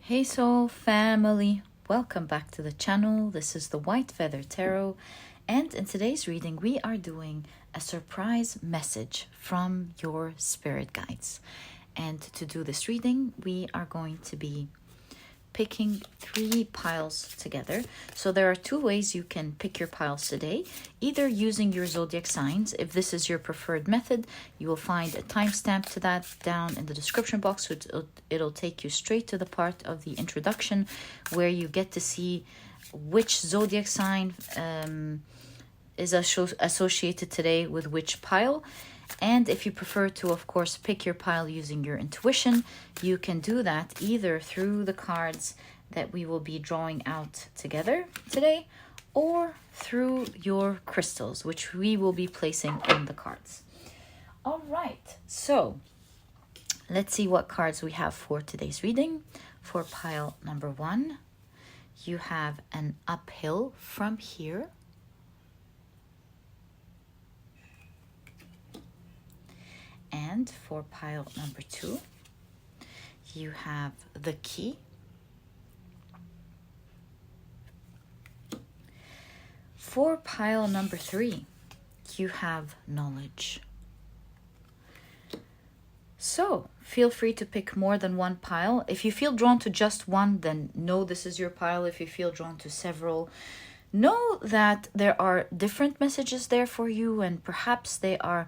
Hey soul family, welcome back to the channel. This is the White Feather Tarot, and in today's reading we are doing a surprise message from your spirit guides. And to do this reading we are going to be picking 3 piles together. So there are 2 ways you can pick your piles today, either using your zodiac signs. If this is your preferred method, you will find a timestamp to that down in the description box. It'll take you straight to the part of the introduction where you get to see which zodiac sign is associated today with which pile. And if you prefer to, of course, pick your pile using your intuition, you can do that either through the cards that we will be drawing out together today, or through your crystals, which we will be placing in the cards. All right, so let's see what cards we have for today's reading. For pile number 1, you have an uphill from here. And for pile number 2, you have the key. For pile number 3, you have knowledge. So feel free to pick more than one pile. If you feel drawn to just one, then know this is your pile. If you feel drawn to several, know that there are different messages there for you, and perhaps they are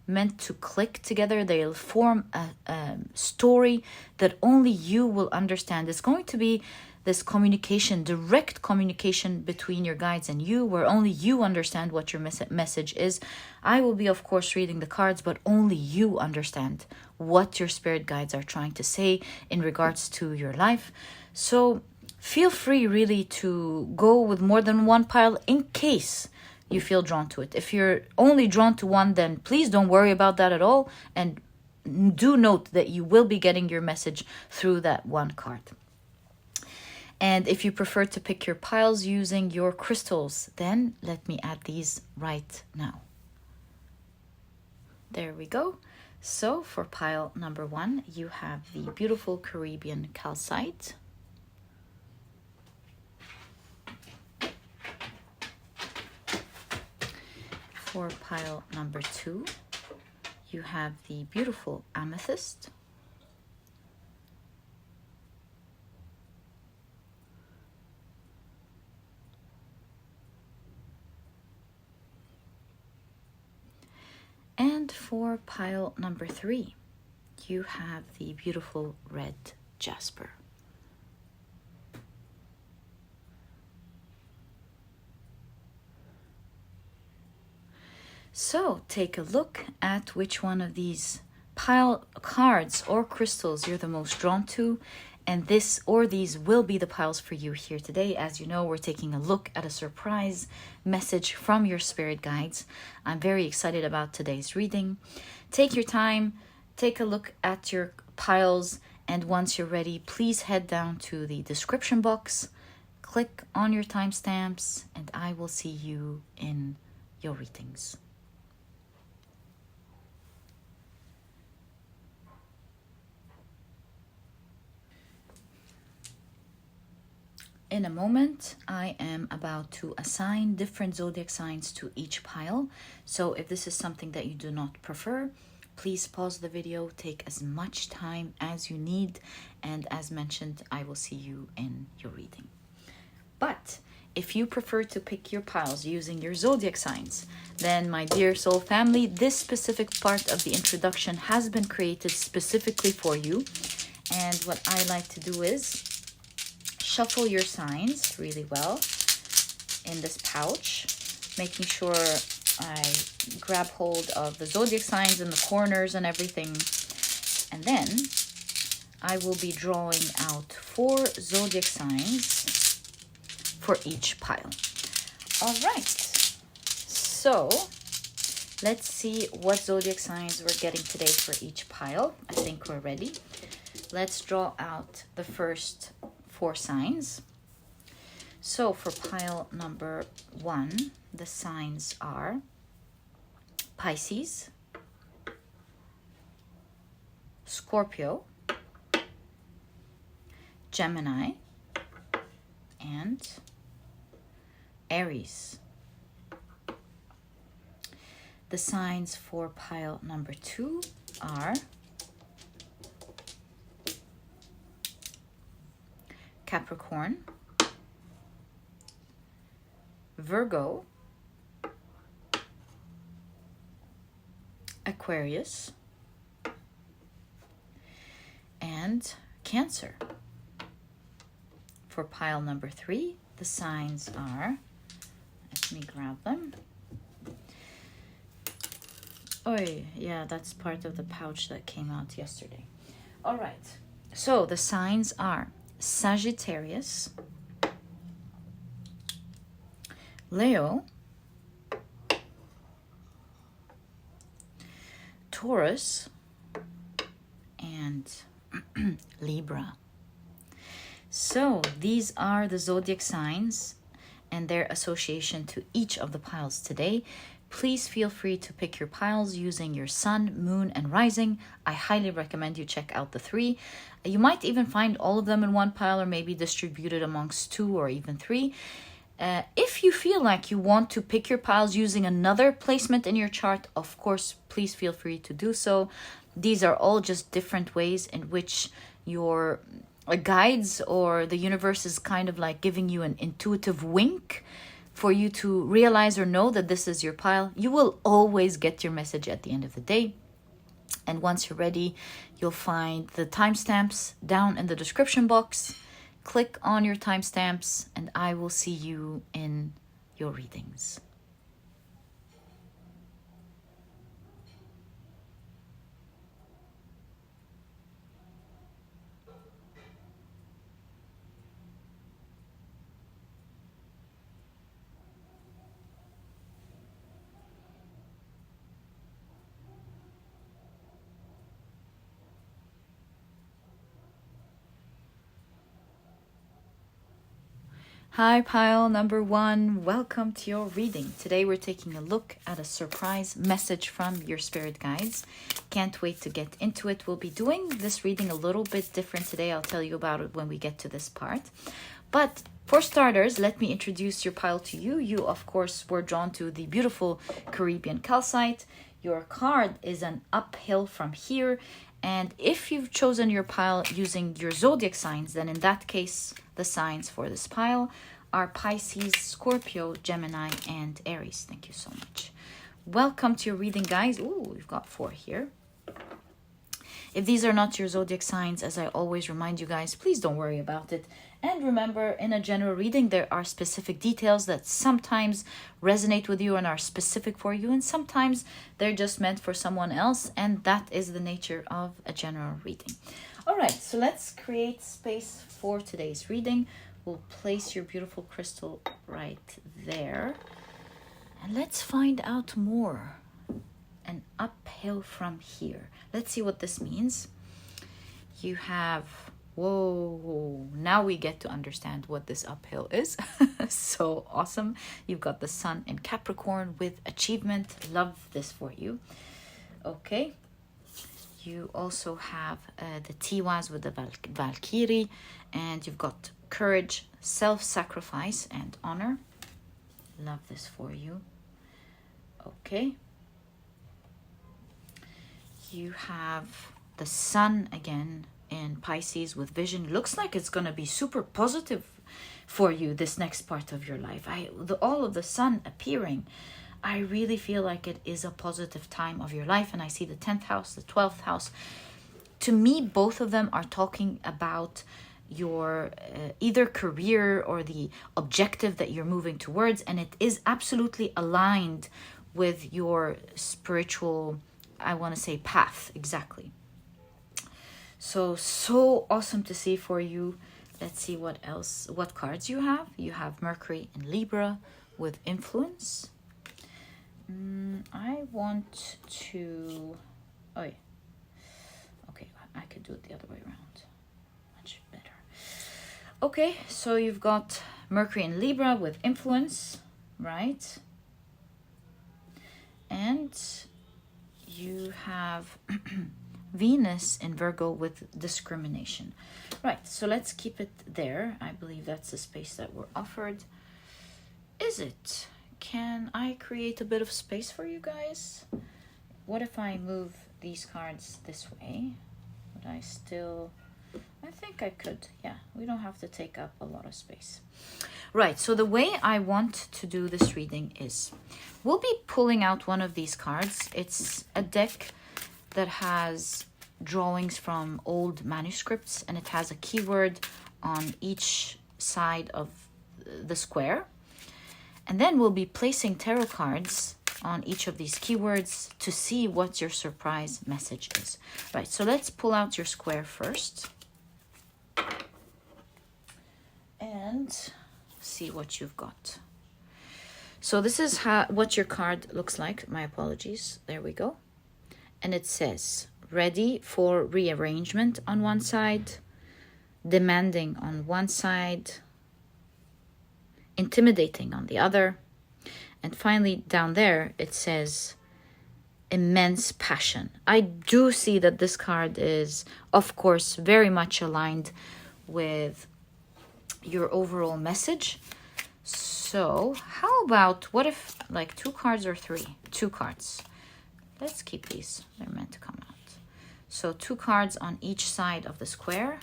meant to click together. They'll form a story that only you will understand. It's going to be this communication, direct communication between your guides and you, where only you understand what your message is. I will be, of course, reading the cards, but only you understand what your spirit guides are trying to say in regards to your life. So feel free really to go with more than one pile in case you feel drawn to it. If you're only drawn to one, then please don't worry about that at all. And do note that you will be getting your message through that one card. And if you prefer to pick your piles using your crystals, then let me add these right now. There we go. So for pile number 1, you have the beautiful Caribbean Calcite. For pile number 2, you have the beautiful Amethyst. And for pile number 3, you have the beautiful red Jasper. So take a look at which one of these pile cards or crystals you're the most drawn to, and this or these will be the piles for you here today. As you know, we're taking a look at a surprise message from your spirit guides. I'm very excited about today's reading. Take your time, take a look at your piles, and once you're ready, please head down to the description box, click on your timestamps, and I will see you in your readings. In a moment, I am about to assign different zodiac signs to each pile. So if this is something that you do not prefer, please pause the video, take as much time as you need, and as mentioned, I will see you in your reading. But if you prefer to pick your piles using your zodiac signs, then my dear soul family, this specific part of the introduction has been created specifically for you. And what I like to do is shuffle your signs really well in this pouch, making sure I grab hold of the zodiac signs in the corners and everything. And then I will be drawing out 4 zodiac signs for each pile. All right, so let's see what zodiac signs we're getting today for each pile. I think we're ready. Let's draw out the first 4 signs. So for pile number 1, the signs are Pisces, Scorpio, Gemini, and Aries. The signs for pile number 2 are Capricorn, Virgo, Aquarius, and Cancer. For pile number 3, the signs are, let me grab them. Oh, yeah, that's part of the pouch that came out yesterday. All right, so the signs are Sagittarius, Leo, Taurus, and Libra. So these are the zodiac signs and their association to each of the piles today. Please feel free to pick your piles using your sun, moon, and rising. I highly recommend you check out the 3. You might even find all of them in one pile or maybe distributed amongst 2 or even 3. If you feel like you want to pick your piles using another placement in your chart, of course, please feel free to do so. These are all just different ways in which your guides or the universe is kind of like giving you an intuitive wink for you to realize or know that this is your pile. You will always get your message at the end of the day. And once you're ready, you'll find the timestamps down in the description box. Click on your timestamps and I will see you in your readings. Hi, pile number 1. Welcome to your reading. Today we're taking a look at a surprise message from your spirit guides. Can't wait to get into it. We'll be doing this reading a little bit different today. I'll tell you about it when we get to this part. But for starters, let me introduce your pile to you. You, of course, were drawn to the beautiful Caribbean calcite. Your card is an uphill from here. And if you've chosen your pile using your zodiac signs, then in that case, the signs for this pile are Pisces, Scorpio, Gemini, and Aries. Thank you so much. Welcome to your reading, guys. Ooh, we've got 4 here. If these are not your zodiac signs, as I always remind you guys, please don't worry about it. And remember, in a general reading, there are specific details that sometimes resonate with you and are specific for you, and sometimes they're just meant for someone else, and that is the nature of a general reading. All right, so let's create space for today's reading. We'll place your beautiful crystal right there, and let's find out more. An uphill from here. Let's see what this means. You have, whoa, now we get to understand what this uphill is. So awesome. You've got the sun in Capricorn with achievement. Love this for you. Okay. You also have the Tiwaz with the Valkyrie, and you've got courage, self-sacrifice, and honor. Love this for you. Okay. You have the sun again in Pisces with vision. Looks like it's going to be super positive for you this next part of your life. All of the sun appearing, I really feel like it is a positive time of your life. And I see the 10th house, the 12th house. To me, both of them are talking about your either career or the objective that you're moving towards. And it is absolutely aligned with your spiritual, I want to say, path. Exactly. So awesome to see for you. Let's see what else, what cards you have. You have Mercury in Libra with influence. I want to, oh yeah. Okay, I could do it the other way around. Much better. Okay, so you've got Mercury in Libra with influence, right? And you have Venus in Virgo with discrimination. Right, so let's keep it there. I believe that's the space that we're offered. Is it? Can I create a bit of space for you guys? What if I move these cards this way? Would I still... I think I could. Yeah, we don't have to take up a lot of space. Right, so the way I want to do this reading is we'll be pulling out one of these cards. It's a deck that has drawings from old manuscripts, and it has a keyword on each side of the square. And then we'll be placing tarot cards on each of these keywords to see what your surprise message is. Right, so let's pull out your square first. And see what you've got. So this is what your card looks like. My apologies. There we go. And it says, ready for rearrangement on one side, demanding on one side, intimidating on the other. And finally, down there, it says, immense passion. I do see that this card is, of course, very much aligned with your overall message. So how about, what if like 2 cards or 3? 2 cards. Let's keep these. They're meant to come out. So 2 cards on each side of the square.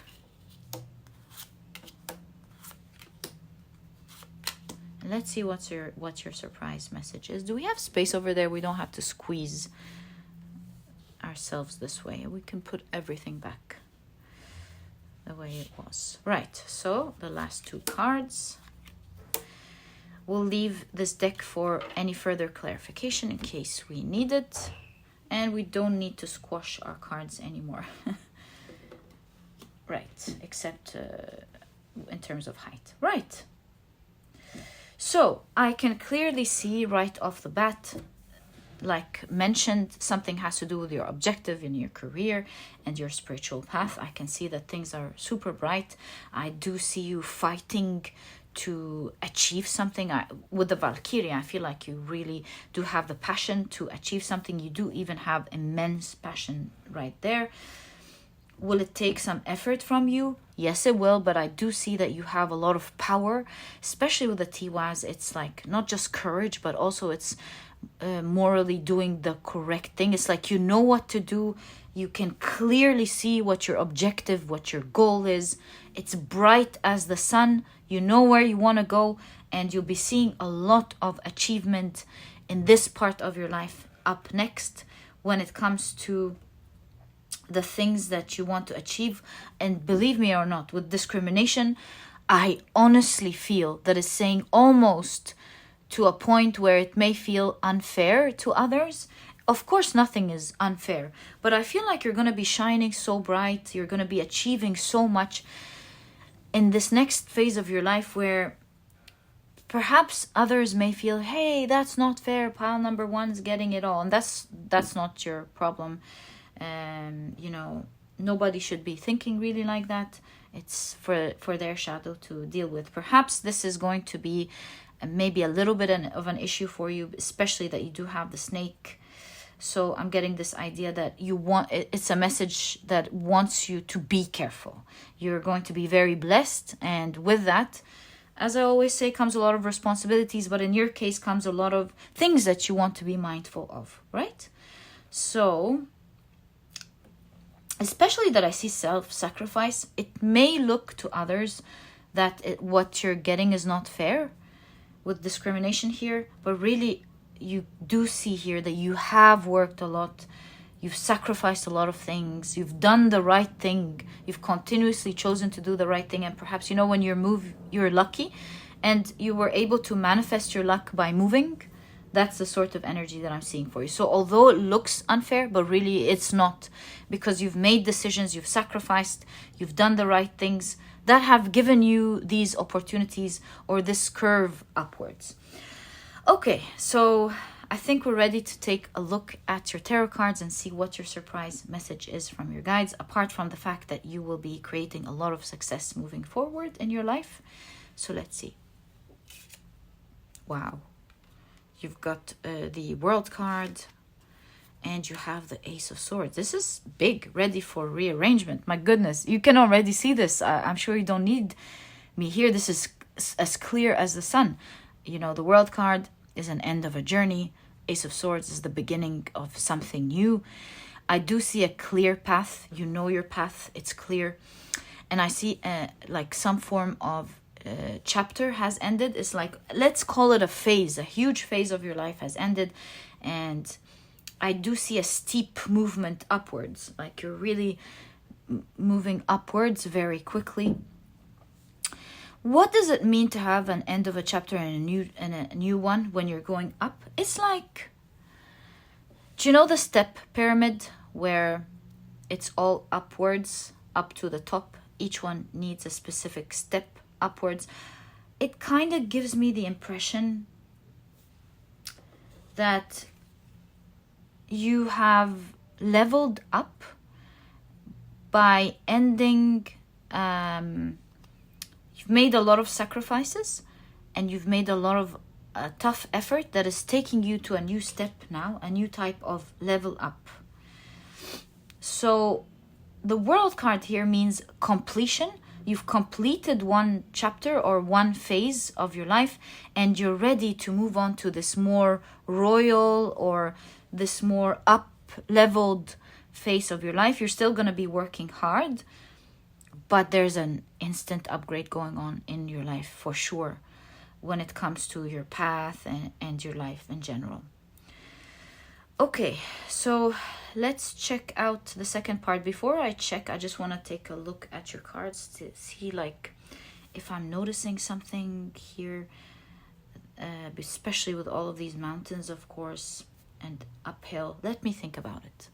And let's see what your surprise message is. Do we have space over there? We don't have to squeeze ourselves this way. We can put everything back the way it was. Right, so the last 2 cards. We'll leave this deck for any further clarification in case we need it. And we don't need to squash our cards anymore. Right, except in terms of height. Right. So I can clearly see right off the bat, like mentioned, something has to do with your objective in your career and your spiritual path. I can see that things are super bright. I do see you fighting to achieve something. With the Valkyrie, I feel like you really do have the passion to achieve something. You do even have immense passion right there. Will it take some effort from you? Yes, it will, but I do see that you have a lot of power, especially with the Tiwaz. It's like not just courage, but also it's morally doing the correct thing. It's like you know what to do. You can clearly see what your objective, what your goal is. It's bright as the sun. You know where you want to go, and you'll be seeing a lot of achievement in this part of your life up next when it comes to the things that you want to achieve. And believe me or not, with discrimination, I honestly feel that it's saying almost to a point where it may feel unfair to others. Of course, nothing is unfair, but I feel like you're going to be shining so bright. You're going to be achieving so much in this next phase of your life where perhaps others may feel, hey, that's not fair. Pile number 1's getting it all. And that's not your problem. You know, nobody should be thinking really like that. It's for their shadow to deal with. Perhaps this is going to be maybe a little bit of an issue for you, especially that you do have the snake. So I'm getting this idea that it's a message that wants you to be careful. You're going to be very blessed. And with that, as I always say, comes a lot of responsibilities. But in your case, comes a lot of things that you want to be mindful of, right? So, especially that I see self-sacrifice, it may look to others that what you're getting is not fair with discrimination here, but really you do see here that you have worked a lot, you've sacrificed a lot of things, you've done the right thing, you've continuously chosen to do the right thing. And perhaps, you know, when you're lucky and you were able to manifest your luck by moving. That's the sort of energy that I'm seeing for you. So although it looks unfair, but really it's not, because you've made decisions, you've sacrificed, you've done the right things that have given you these opportunities or this curve upwards. Okay, so I think we're ready to take a look at your tarot cards and see what your surprise message is from your guides, apart from the fact that you will be creating a lot of success moving forward in your life. So let's see. Wow. You've got the World card, and you have the Ace of Swords. This is big, ready for rearrangement. My goodness, you can already see this. I'm sure you don't need me here. This is as clear as the sun. You know, the World card is an end of a journey. Ace of Swords is the beginning of something new. I do see a clear path. You know your path. It's clear. And I see like some form of chapter has ended. It's like, let's call it a phase. A huge phase of your life has ended. And I do see a steep movement upwards. Like you're really moving upwards very quickly. What does it mean to have an end of a chapter and a new one when you're going up? It's like, do you know the step pyramid where it's all upwards, up to the top? Each one needs a specific step upwards. It kind of gives me the impression that you have leveled up by ending... You've made a lot of sacrifices and you've made a lot of tough effort that is taking you to a new step now, a new type of level up. So the World card here means completion. You've completed one chapter or one phase of your life and you're ready to move on to this more royal or this more up-leveled phase of your life. You're still going to be working hard, but there's an instant upgrade going on in your life for sure when it comes to your path and your life in general. Okay, so let's check out the second part. Before I check, I just want to take a look at your cards to see like if I'm noticing something here, especially with all of these mountains, of course, and uphill. Let me think about it.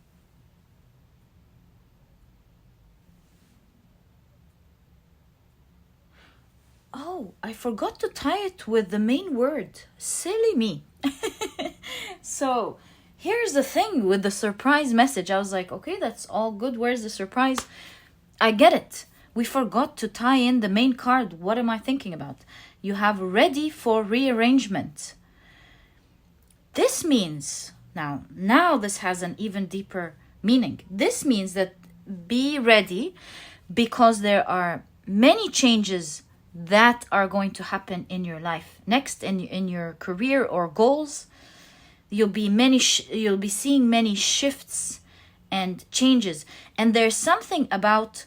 Oh, I forgot to tie it with the main word. Silly me. So here's the thing with the surprise message. I was like, okay, that's all good. Where's the surprise? I get it. We forgot to tie in the main card. What am I thinking about? You have ready for rearrangement. This means, now this has an even deeper meaning. This means that be ready because there are many changes that are going to happen in your life. Next, in your career or goals, you'll be seeing many shifts and changes. And there's something about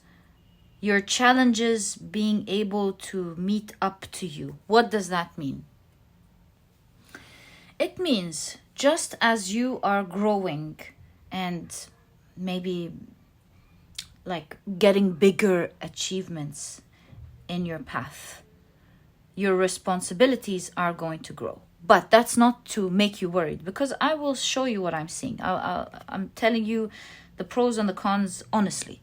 your challenges being able to meet up to you. What does that mean? It means just as you are growing and maybe like getting bigger achievements in your path, your responsibilities are going to grow. But that's not to make you worried, because I will show you what I'm seeing. I'm telling you the pros and the cons honestly.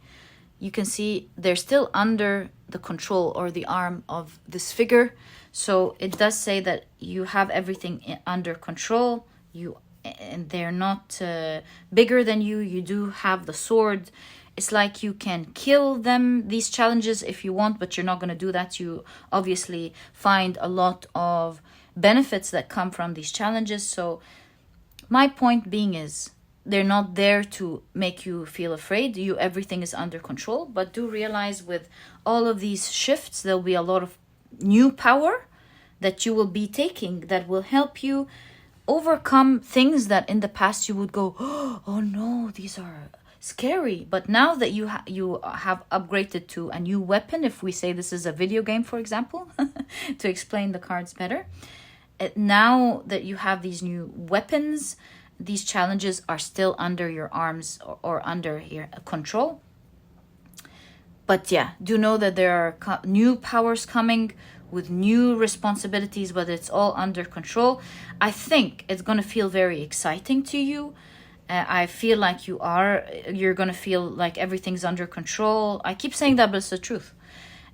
You can see they're still under the control or the arm of this figure. So it does say that you have everything under control. And they're not bigger than you. You do have the sword. It's like you can kill them, these challenges, if you want, but you're not going to do that. You obviously find a lot of benefits that come from these challenges. So my point being is they're not there to make you feel afraid. Everything is under control. But do realize with all of these shifts, there'll be a lot of new power that you will be taking that will help you overcome things that in the past you would go, oh no, these are scary. But now that you have upgraded to a new weapon, if we say this is a video game, for example, to explain the cards better, now that you have these new weapons, these challenges are still under your arms or under your control. But yeah, do know that there are new powers coming with new responsibilities, but it's all under control. I think it's going to feel very exciting to you. I feel like you're going to feel like everything's under control. I keep saying that, but it's the truth.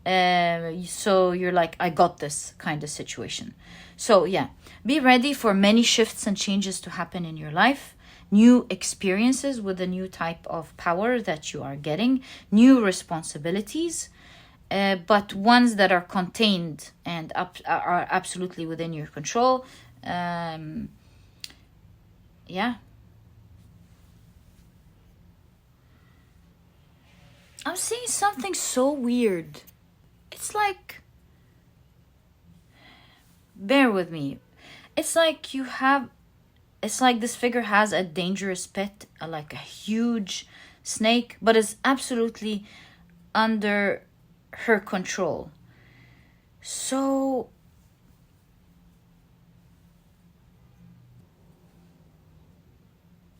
So you're like, I got this kind of situation. So yeah, be ready for many shifts and changes to happen in your life. New experiences with a new type of power that you are getting. New responsibilities, but ones that are contained and are absolutely within your control. Yeah. I'm seeing something so weird. It's like, bear with me. It's like it's like this figure has a dangerous pet, like a huge snake, but it's absolutely under her control. So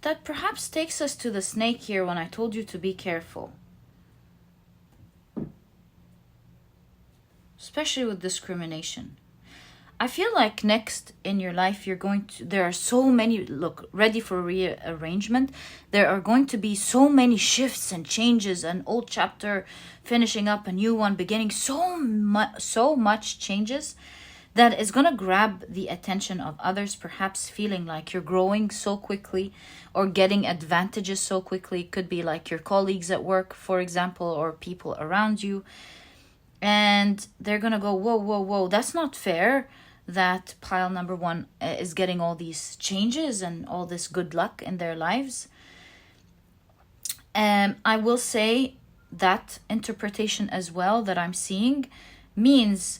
that perhaps takes us to the snake here when I told you to be careful. Especially with discrimination. I feel like next in your life there are so many, look, ready for rearrangement. There are going to be so many shifts and changes, an old chapter finishing up, a new one beginning, so much changes that is going to grab the attention of others, perhaps feeling like you're growing so quickly or getting advantages so quickly. It could be like your colleagues at work, for example, or people around you. And they're going to go, whoa, whoa, whoa, that's not fair that pile number 1 is getting all these changes and all this good luck in their lives. I will say that interpretation as well that I'm seeing means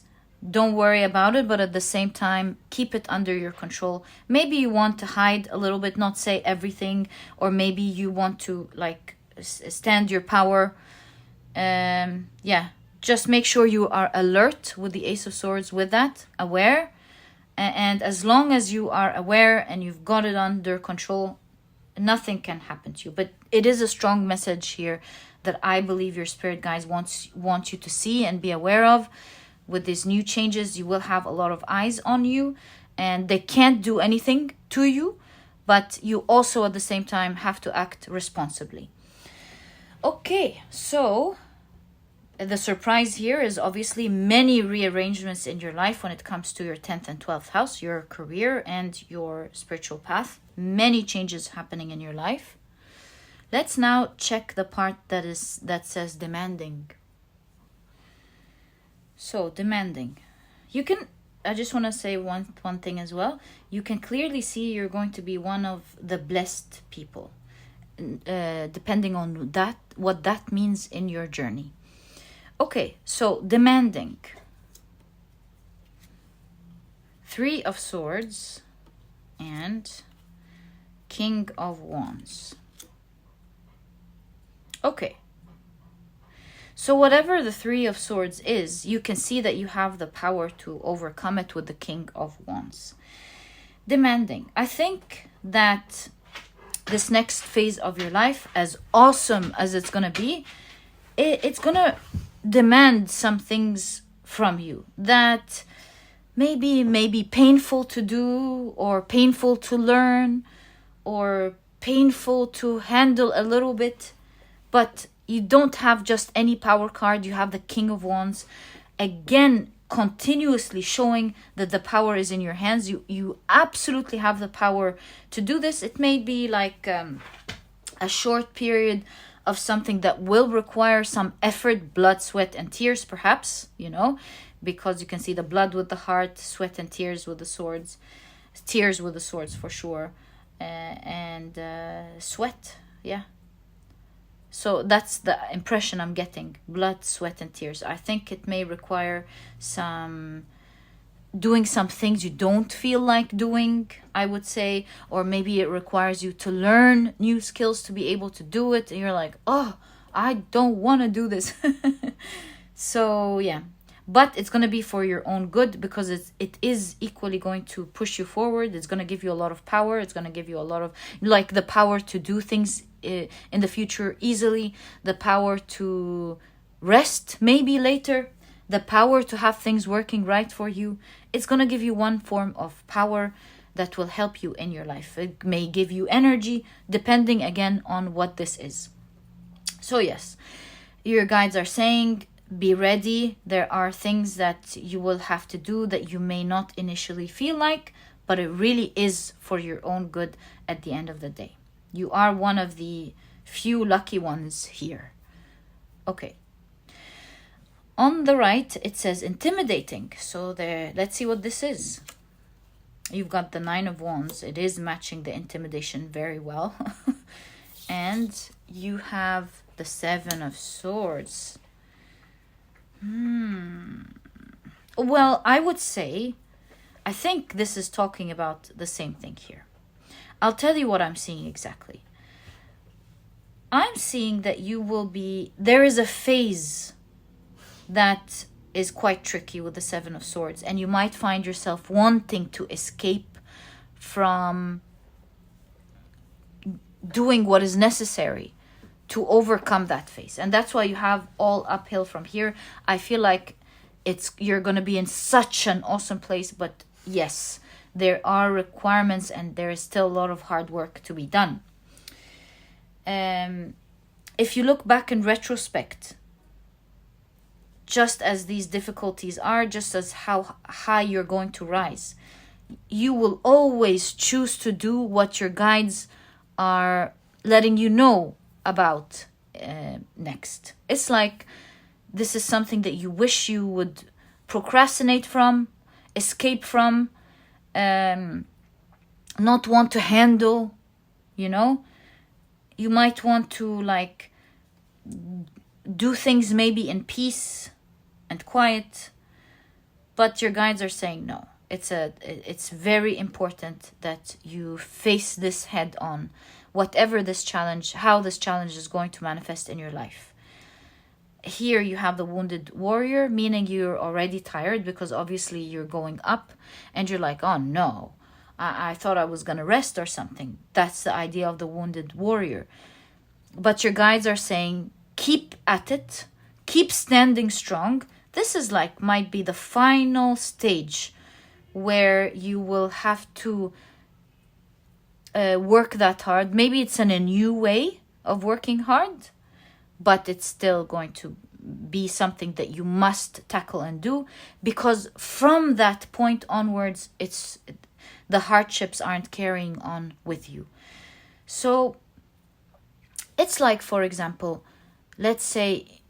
don't worry about it, but at the same time, keep it under your control. Maybe you want to hide a little bit, not say everything, or maybe you want to like stand your power. Yeah, just make sure you are alert with the Ace of Swords with that, aware. And as long as you are aware and you've got it under control, nothing can happen to you. But it is a strong message here that I believe your spirit guides want you to see and be aware of. With these new changes, you will have a lot of eyes on you, and they can't do anything to you, but you also at the same time have to act responsibly. Okay, so the surprise here is obviously many rearrangements in your life when it comes to your 10th and 12th house, your career and your spiritual path. Many changes happening in your life. Let's now check the part that says demanding. So demanding. I just want to say one thing as well. You can clearly see you're going to be one of the blessed people, depending on what that means in your journey. Okay, so demanding. 3 of Swords and King of Wands. Okay. So whatever the 3 of Swords is, you can see that you have the power to overcome it with the King of Wands. Demanding. I think that this next phase of your life, as awesome as it's going to be, it's going to demand some things from you that may be painful to do, or painful to learn, or painful to handle a little bit. But you don't have just any power card. You have the King of Wands. Again, continuously showing that the power is in your hands. You absolutely have the power to do this. It may be like a short period of something that will require some effort, blood, sweat, and tears, perhaps, because you can see the blood with the heart, sweat and tears with the swords. Tears with the swords for sure. And sweat, yeah. So that's the impression I'm getting. Blood, sweat, and tears. I think it may require doing some things you don't feel like doing, I would say. Or maybe it requires you to learn new skills to be able to do it. And you're like, oh, I don't want to do this. So, yeah. But it's going to be for your own good, because it is equally going to push you forward. It's going to give you a lot of power. It's going to give you a lot of, like, the power to do things in the future easily. The power to rest maybe later. The power to have things working right for you. It's going to give you one form of power that will help you in your life. It may give you energy, depending again on what this is. So yes, your guides are saying, be ready. There are things that you will have to do that you may not initially feel like, but it really is for your own good at the end of the day. You are one of the few lucky ones here. Okay. On the right, it says intimidating. So let's see what this is. You've got the 9 of Wands. It is matching the intimidation very well. And you have the Seven of Swords. Well, I would say, I think this is talking about the same thing here. I'll tell you what I'm seeing exactly. I'm seeing that you will be, there is a phase that is quite tricky with the Seven of Swords, and you might find yourself wanting to escape from doing what is necessary to overcome that phase. And that's why you have all uphill from here. I feel like you're going to be in such an awesome place, but yes, there are requirements and there is still a lot of hard work to be done. If you look back in retrospect, just as these difficulties are, just as how high you're going to rise, you will always choose to do what your guides are letting you know about next. It's like this is something that you wish you would procrastinate from, escape from, not want to handle, you know. You might want to like do things maybe in peace and quiet, but your guides are saying no. It's very important that you face this head on, whatever this challenge, how this challenge is going to manifest in your life. Here you have the wounded warrior, meaning you're already tired because obviously you're going up and you're like, oh no, I thought I was going to rest or something. That's the idea of the wounded warrior. But your guides are saying, keep at it, keep standing strong. This is like, might be the final stage where you will have to work that hard. Maybe it's in a new way of working hard, but it's still going to be something that you must tackle and do, because from that point onwards, the hardships aren't carrying on with you. So it's like, for example, let's say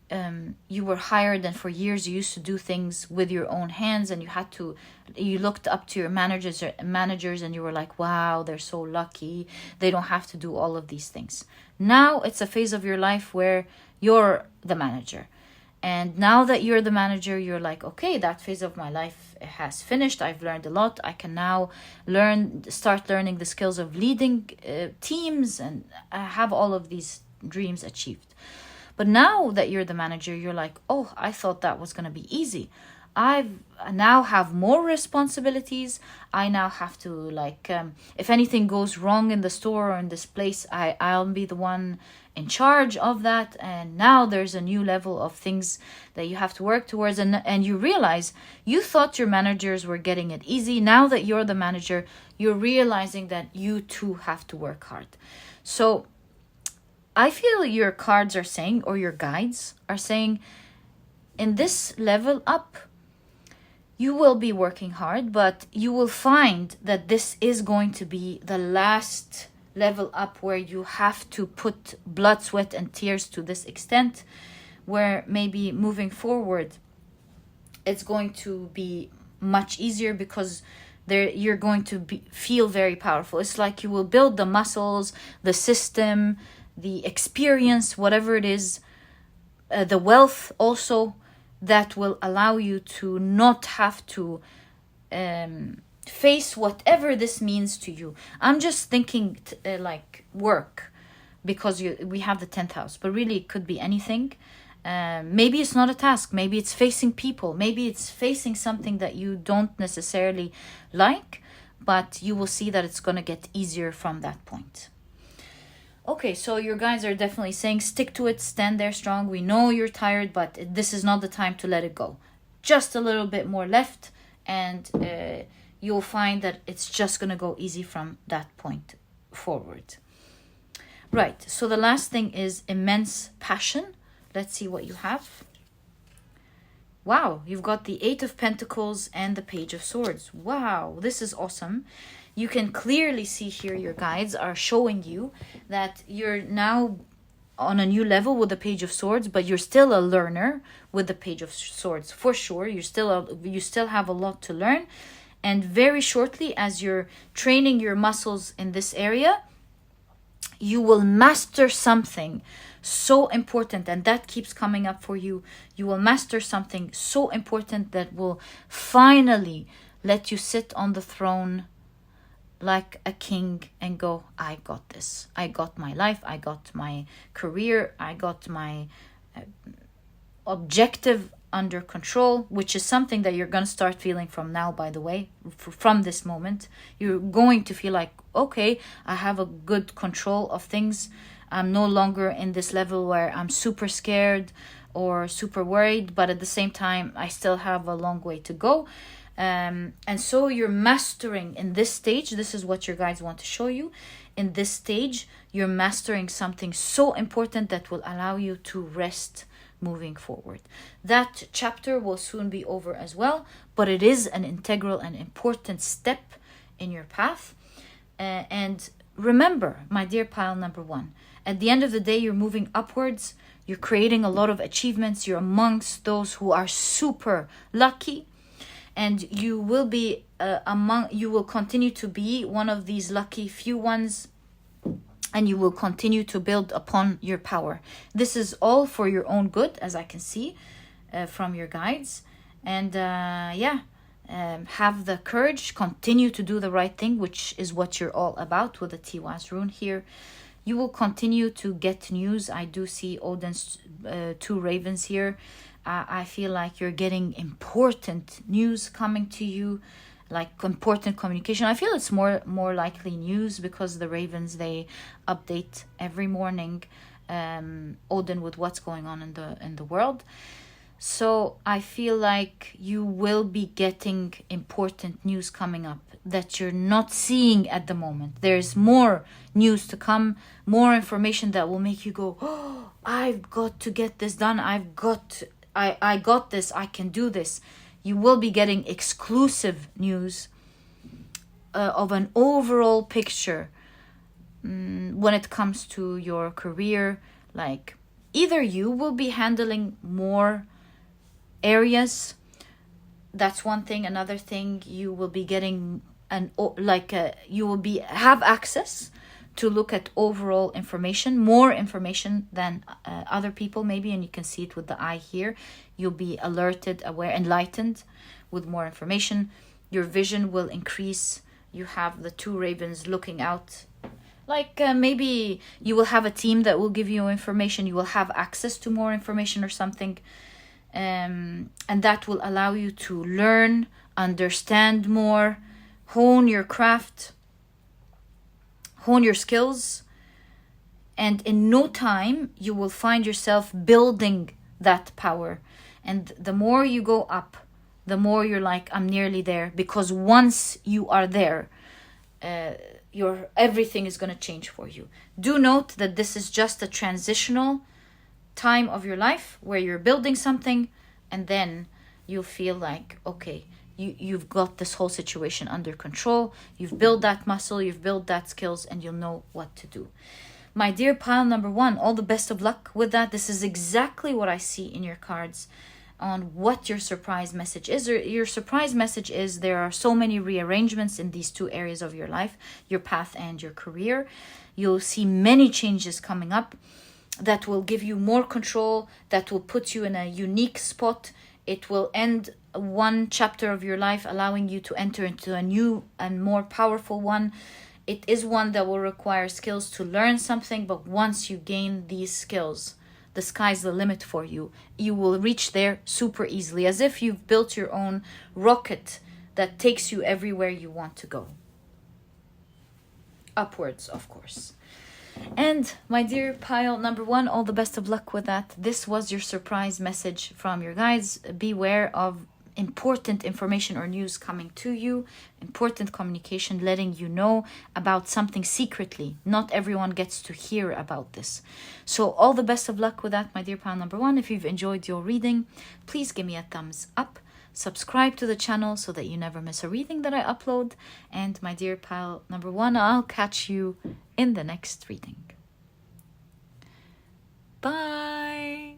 you were hired and for years you used to do things with your own hands, and you looked up to your managers and you were like, wow, they're so lucky, they don't have to do all of these things. Now it's a phase of your life where you're the manager, and now that you're the manager, you're like, okay, that phase of my life has finished. I've learned a lot. I can now start learning the skills of leading teams, and I have all of these dreams achieved. But now that you're the manager, you're like, oh, I thought that was going to be easy. I now have more responsibilities. I now have to, like, if anything goes wrong in the store or in this place, I'll be the one in charge of that. And now there's a new level of things that you have to work towards. And you realize you thought your managers were getting it easy. Now that you're the manager, you're realizing that you too have to work hard. So I feel your cards are saying, or your guides are saying, in this level up, you will be working hard, but you will find that this is going to be the last level up where you have to put blood, sweat, and tears to this extent, where maybe moving forward, it's going to be much easier because you're going to feel very powerful. It's like you will build the muscles, the system, the experience, whatever it is, the wealth also, that will allow you to not have to face whatever this means to you. I'm just thinking like work, because we have the 10th house, but really it could be anything. Maybe it's not a task. Maybe it's facing people. Maybe it's facing something that you don't necessarily like, but you will see that it's going to get easier from that point. Okay, so your guys are definitely saying, stick to it, stand there strong. We know you're tired, but this is not the time to let it go. Just a little bit more left, and you'll find that it's just going to go easy from that point forward. Right, so the last thing is immense passion. Let's see what you have. Wow, you've got the 8 of Pentacles and the Page of Swords. Wow, this is awesome. You can clearly see here your guides are showing you that you're now on a new level with the Page of Swords, but you're still a learner with the Page of Swords. For sure, you still have a lot to learn. And very shortly, as you're training your muscles in this area, you will master something so important, and that keeps coming up for you. You will master something so important that will finally let you sit on the throne like a king and go, I got this. I got my life. I got my career. I got my objective under control, which is something that you're going to start feeling from now, by the way. From this moment, you're going to feel like, okay, I have a good control of things. I'm no longer in this level where I'm super scared or super worried, but at the same time, I still have a long way to go. And so you're mastering in this stage. This is what your guides want to show you. In this stage, you're mastering something so important that will allow you to rest moving forward. That chapter will soon be over as well, but it is an integral and important step in your path. And remember, my dear pile number 1, at the end of the day, you're moving upwards. You're creating a lot of achievements. You're amongst those who are super lucky. And you will be you will continue to be one of these lucky few ones, and you will continue to build upon your power. This is all for your own good, as I can see from your guides. And have the courage, continue to do the right thing, which is what you're all about with the Tiwaz rune here. You will continue to get news. I do see Odin's 2 ravens here. I feel like you're getting important news coming to you, like important communication. I feel it's more likely news, because the ravens, they update every morning Odin with what's going on in the world. So I feel like you will be getting important news coming up that you're not seeing at the moment. There's more news to come, more information that will make you go, oh, I've got to get this done. I got this. I can do this. You will be getting exclusive news of an overall picture when it comes to your career. Like, either you will be handling more areas. That's one thing. Another thing, you will be getting you will have access to look at overall information, more information than other people maybe, and you can see it with the eye here. You'll be alerted, aware, enlightened with more information. Your vision will increase. You have the 2 ravens looking out. Like maybe you will have a team that will give you information. You will have access to more information or something. And that will allow you to learn, understand more, hone your craft, hone your skills, and in no time you will find yourself building that power. And the more you go up, the more you're like, I'm nearly there, because once you are there, everything is going to change for you. Do note that this is just a transitional time of your life where you're building something, and then you'll feel like, okay, you've got this whole situation under control. You've built that muscle, you've built that skills, and you'll know what to do. My dear pile number 1, all the best of luck with that. This is exactly what I see in your cards on what your surprise message is. Your surprise message is there are so many rearrangements in these 2 areas of your life, your path and your career. You'll see many changes coming up that will give you more control, that will put you in a unique spot. It will end one chapter of your life, allowing you to enter into a new and more powerful one. It is one that will require skills to learn something, but once you gain these skills, the sky's the limit for you. You will reach there super easily, as if you've built your own rocket that takes you everywhere you want to go. Upwards, of course. And my dear pile number 1, all the best of luck with that. This was your surprise message from your guides. Beware of important information or news coming to you, important communication letting you know about something secretly. Not everyone gets to hear about this. So all the best of luck with that, my dear pile number 1. If you've enjoyed your reading, please give me a thumbs up. Subscribe to the channel so that you never miss a reading that I upload. And my dear pile number 1, I'll catch you in the next reading. Bye!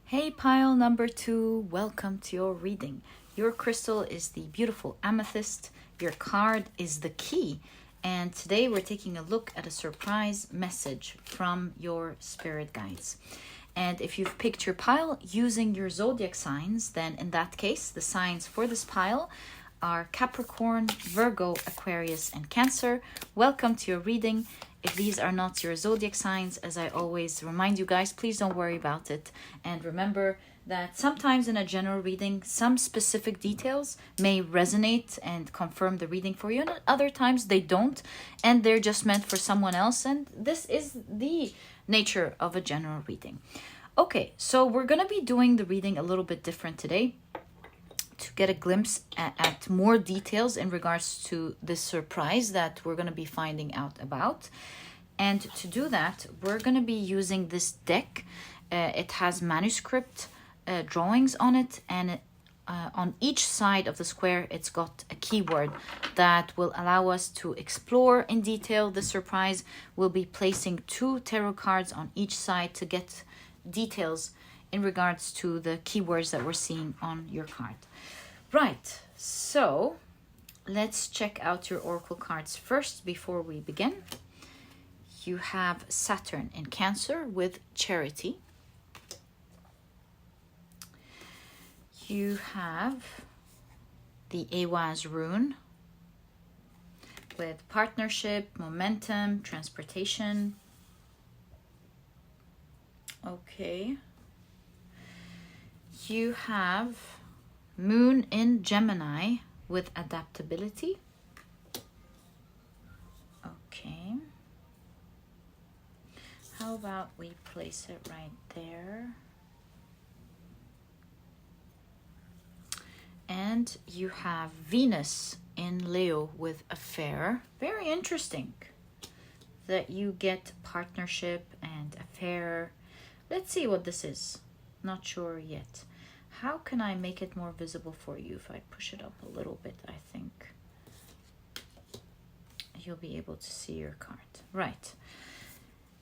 Hey pile number 2, welcome to your reading. Your crystal is the beautiful Amethyst. Your card is the key. And today we're taking a look at a surprise message from your spirit guides. And if you've picked your pile using your zodiac signs, then in that case, the signs for this pile are Capricorn, Virgo, Aquarius, and Cancer. Welcome to your reading. If these are not your zodiac signs, as I always remind you guys, please don't worry about it. And remember that sometimes in a general reading, some specific details may resonate and confirm the reading for you, and other times they don't, and they're just meant for someone else. And this is the nature of a general reading. Okay, so we're going to be doing the reading a little bit different today to get a glimpse at more details in regards to this surprise that we're going to be finding out about. And to do that, we're going to be using this deck. It has manuscript drawings on it, and on each side of the square it's got a keyword that will allow us to explore in detail the surprise. We'll be placing 2 tarot cards on each side to get details in regards to the keywords that we're seeing on your card. Right, so let's check out your oracle cards first before we begin. You have Saturn in Cancer with Charity. You have the Awaz Rune with Partnership, Momentum, Transportation. Okay. You have Moon in Gemini with Adaptability. Okay. How about we place it right there? And you have Venus in Leo with Affair. Very interesting that you get partnership and affair. Let's see what this is. Not sure yet. How can I make it more visible for you? If I push it up a little bit, I think you'll be able to see your card. Right.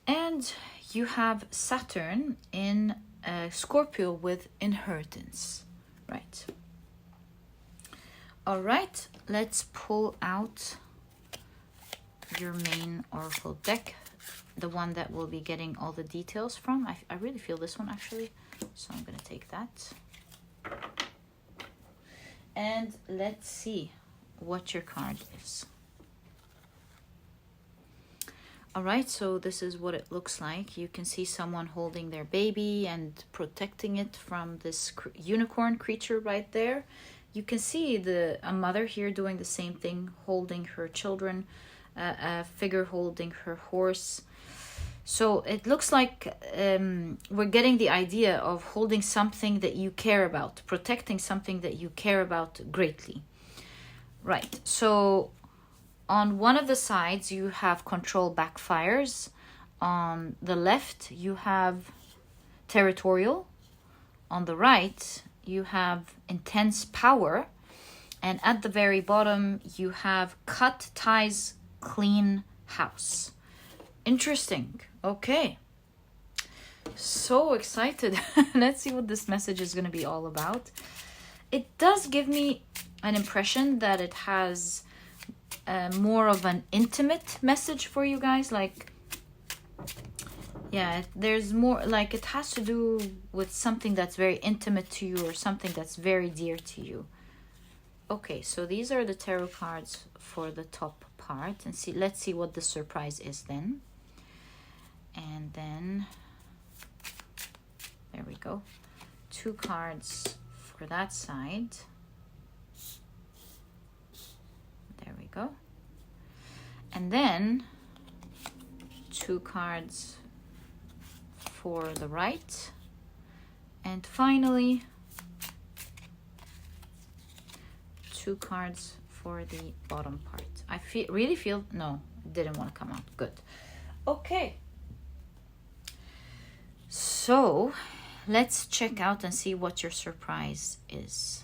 And you have Saturn in Scorpio with Inheritance. Right. All right, let's pull out your main oracle deck, the one that we'll be getting all the details from. I really feel this one actually, so I'm going to take that. And let's see what your card is. All right, so this is what it looks like. You can see someone holding their baby and protecting it from this unicorn creature right there. You can see a mother here doing the same thing, holding her children, a figure holding her horse. So it looks like we're getting the idea of holding something that you care about, protecting something that you care about greatly. Right, so on one of the sides you have control backfires. On the left you have territorial. On the right you have intense power, and at the very bottom you have cut ties, clean house. Interesting. Okay, so excited. Let's see what this message is going to be all about. It does give me an impression that it has more of an intimate message for you guys. Like, yeah, there's more, like it has to do with something that's very intimate to you or something that's very dear to you. Okay, so these are the tarot cards for the top part, and let's see what the surprise is then. And then there we go. 2 cards for that side. There we go. And then 2 cards for the right, and finally 2 cards for the bottom part. I really feel no, it didn't want to come out. Good. Okay, so let's check out and see what your surprise is.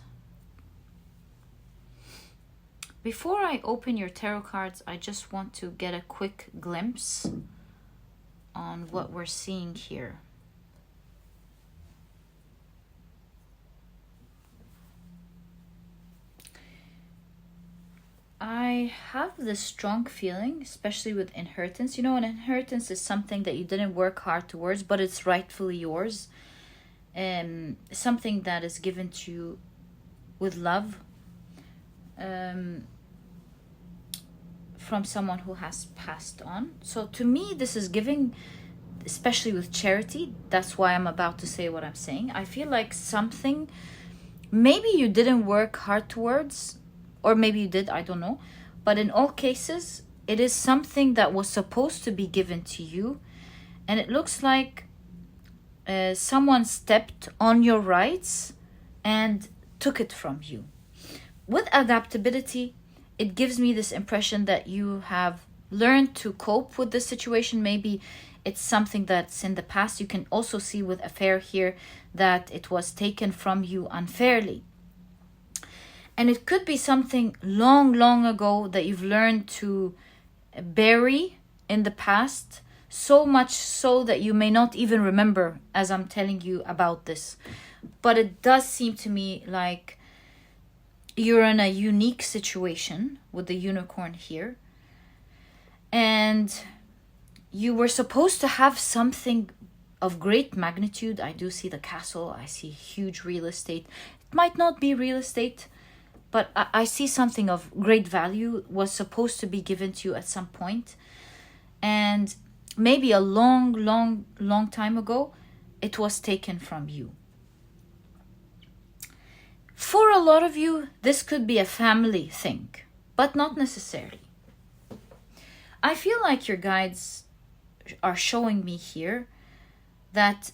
Before I open your tarot cards, I just want to get a quick glimpse on what we're seeing here. I I have this strong feeling, especially with inheritance. You know, an inheritance is something that you didn't work hard towards, but it's rightfully yours. Something that is given to you with love, from someone who has passed on. So to me, this is giving, especially with charity. That's why I'm about to say what I'm saying. I feel like something maybe you didn't work hard towards, or maybe you did, I don't know. But in all cases, it is something that was supposed to be given to you. And it looks like someone stepped on your rights and took it from you. With adaptability, it gives me this impression that you have learned to cope with the situation. Maybe it's something that's in the past. You can also see with affair here that it was taken from you unfairly. And it could be something long, long ago that you've learned to bury in the past, so much so that you may not even remember as I'm telling you about this. But it does seem to me like you're in a unique situation with the unicorn here. And you were supposed to have something of great magnitude. I do see the castle. I see huge real estate. It might not be real estate, but I see something of great value was supposed to be given to you at some point. And maybe a long, long, long time ago, it was taken from you. For a lot of you, this could be a family thing, but not necessarily. I feel like your guides are showing me here that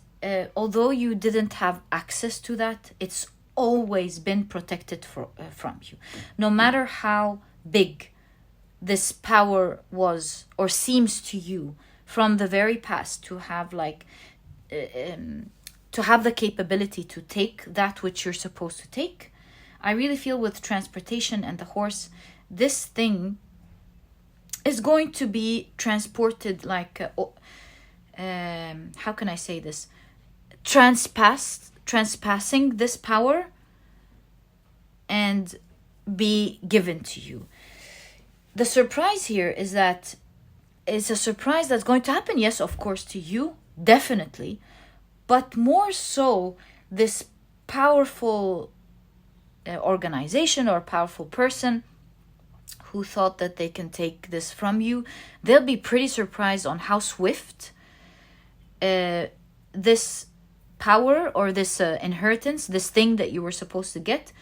although you didn't have access to that, it's always been protected from you. No matter how big this power was or seems to you from the very past, to have to have the capability to take that which you're supposed to take. I really feel with transportation and the horse, this thing is going to be transported like how can I say this, transpassing this power and be given to you. The surprise here is that it's a surprise that's going to happen, yes, of course, to you, definitely, but more so this powerful organization or powerful person who thought that they can take this from you, they'll be pretty surprised on how swift this power or this inheritance, this thing that you were supposed to get,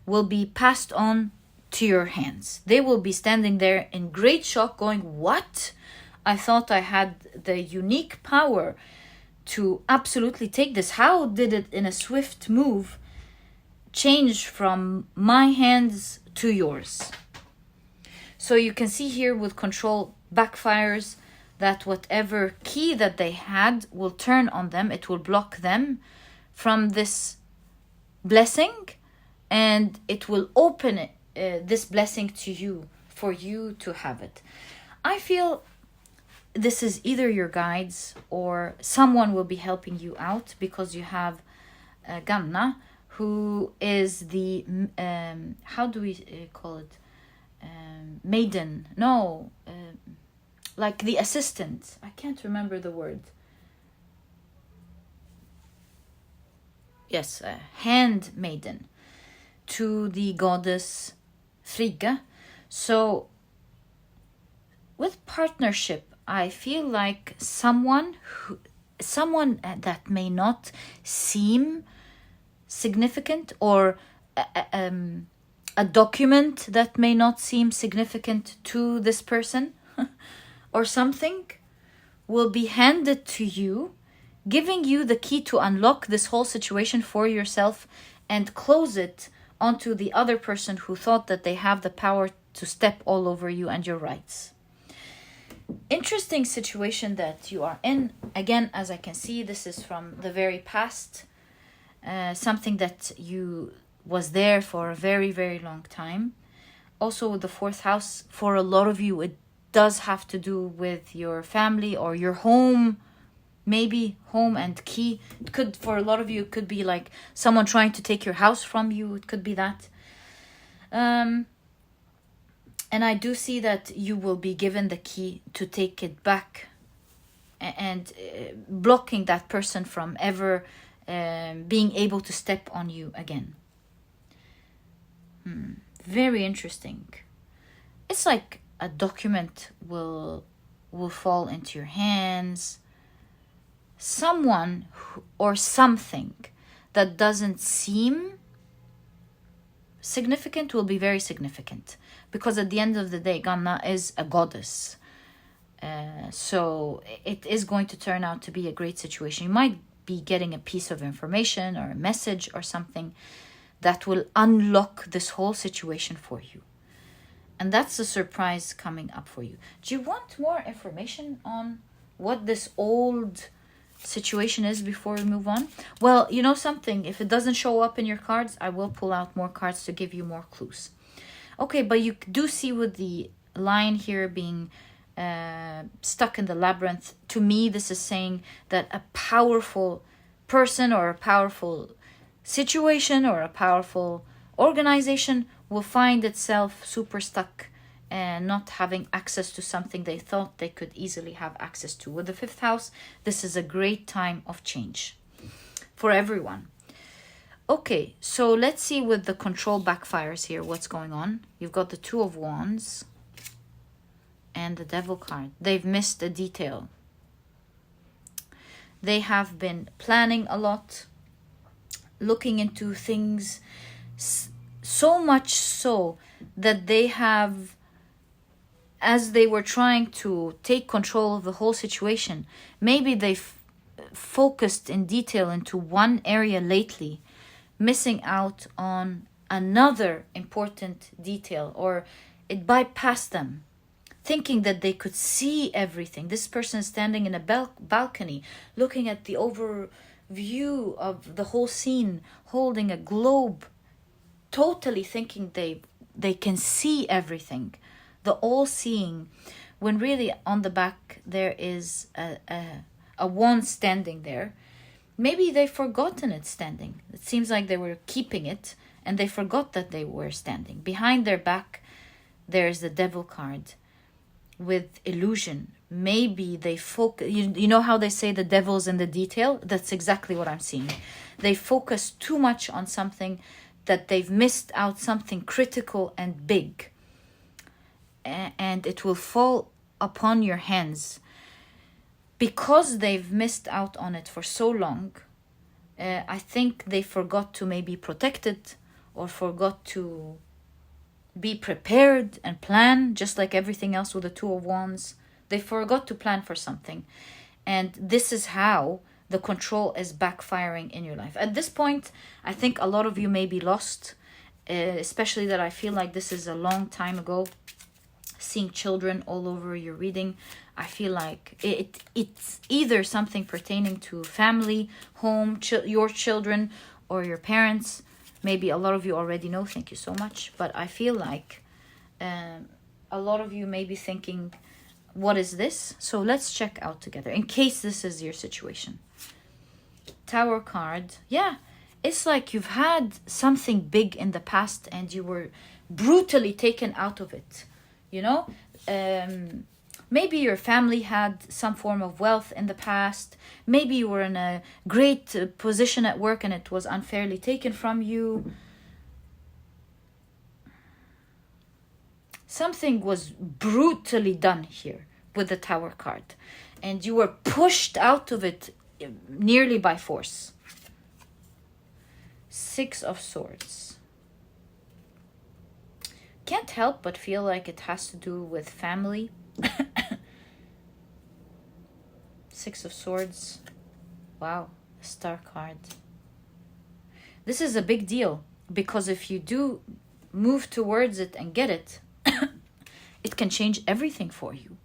will be passed on to your hands. They will be standing there in great shock going, what? I thought I had the unique power to absolutely take this. How did it in a swift move change from my hands to yours? So you can see here with control backfires that whatever key that they had will turn on them. It will block them from this blessing, and it will open this blessing to you for you to have it. I feel this is either your guides or someone will be helping you out, because you have Ganna, who is the how do we call it, maiden, no, like the assistant, I can't remember the word, yes, handmaiden to the goddess Frigga. So with partnership, I feel like someone that may not seem significant, or a document that may not seem significant to this person or something, will be handed to you, giving you the key to unlock this whole situation for yourself and close it onto the other person who thought that they have the power to step all over you and your rights. Interesting situation that you are in. Again, as I can see, this is from the very past. Something that you was there for a very, very long time. Also with the fourth house, for a lot of you, it does have to do with your family or your home. Maybe home and key. It could, for a lot of you, it could be like someone trying to take your house from you. It could be that. And I do see that you will be given the key to take it back, and blocking that person from ever being able to step on you again. Very interesting. It's like a document will fall into your hands. Someone or something that doesn't seem significant will be very significant, because at the end of the day, Ganna is a goddess. So it is going to turn out to be a great situation. You might be getting a piece of information or a message or something that will unlock this whole situation for you. And that's the surprise coming up for you. Do you want more information on what this old situation is before we move on? Well, you know something, if it doesn't show up in your cards, I will pull out more cards to give you more clues. Okay, but you do see with the line here being stuck in the labyrinth, to me this is saying that a powerful person or a powerful situation or a powerful organization will find itself super stuck and not having access to something they thought they could easily have access to. With the 5th house, this is a great time of change for everyone. Okay, so let's see with the control backfires here what's going on. You've got the 2 of Wands and the Devil card. They've missed a detail. They have been planning a lot, looking into things, so much so that they have, as they were trying to take control of the whole situation, maybe they've focused in detail into one area lately, missing out on another important detail, or it bypassed them, thinking that they could see everything. This person is standing in a balcony, looking at the overview of the whole scene, holding a globe, totally thinking they can see everything, the all-seeing, when really on the back there is a wand standing there. Maybe they've forgotten it standing. It seems like they were keeping it and they forgot that they were standing. Behind their back, there's the Devil card with illusion. Maybe they focus. You know how they say the devil's in the detail? That's exactly what I'm seeing. They focus too much on something that they've missed out something critical and big. And it will fall upon your hands. Because they've missed out on it for so long, I think they forgot to maybe protect it, or forgot to be prepared and plan, just like everything else with the 2 of Wands. They forgot to plan for something. And this is how the control is backfiring in your life. At this point, I think a lot of you may be lost, especially that I feel like this is a long time ago. Seeing children all over your reading, I feel like it's either something pertaining to family, home, your children, or your parents. Maybe a lot of you already know, thank you so much. But I feel like a lot of you may be thinking, what is this? So let's check out together, in case this is your situation. Tower card. Yeah, it's like you've had something big in the past and you were brutally taken out of it. You know, maybe your family had some form of wealth in the past. Maybe you were in a great position at work and it was unfairly taken from you. Something was brutally done here with the Tower card. And you were pushed out of it nearly by force. 6 of Swords. Can't help but feel like it has to do with family. 6 of Swords. Wow, a Star card. This is a big deal, because if you do move towards it and get it, it can change everything for you.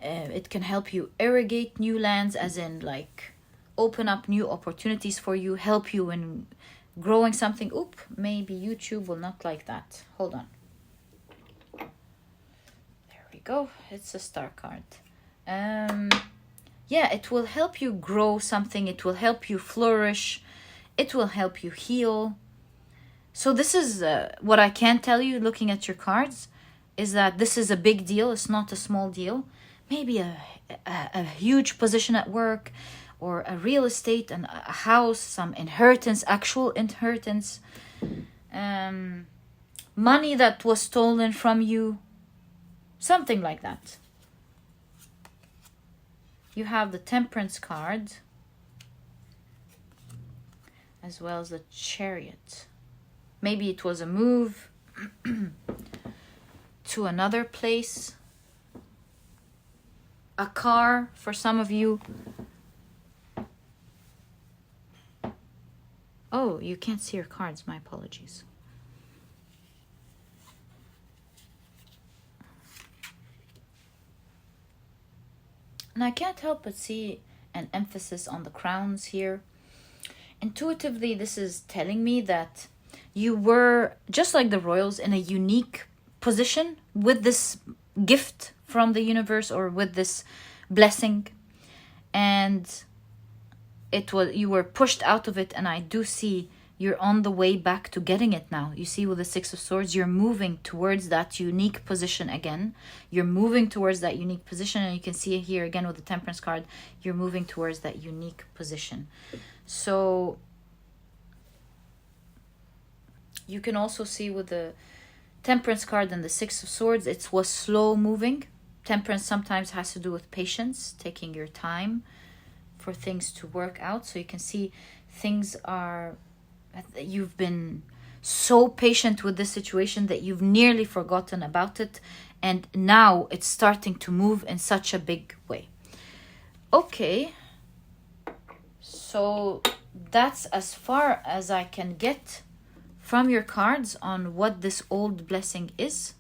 It can help you irrigate new lands, as in like open up new opportunities for you, help you in growing something. Oop, maybe YouTube will not like that. Hold on. There we go. It's a Star card. Yeah, it will help you grow something. It will help you flourish. It will help you heal. So this is what I can tell you looking at your cards, is that this is a big deal. It's not a small deal. Maybe a huge position at work, or a real estate and a house, some inheritance, actual inheritance, money that was stolen from you, something like that. You have the Temperance card, as well as the Chariot. Maybe it was a move to another place. A car for some of you. Oh, you can't see your cards. My apologies. And I can't help but see an emphasis on the crowns here. Intuitively, this is telling me that you were, just like the royals, in a unique position with this gift from the universe, or with this blessing, and you were pushed out of it. And I do see you're on the way back to getting it now. You see, with the Six of Swords, you're moving towards that unique position again. You're moving towards that unique position, and you can see it here again with the Temperance card. You're moving towards that unique position. So you can also see with the Temperance card and the Six of Swords, it was slow moving. Temperance sometimes has to do with patience, taking your time for things to work out. So you can see things are, you've been so patient with this situation that you've nearly forgotten about it, and now it's starting to move in such a big way. Okay, so that's as far as I can get from your cards on what this old blessing is,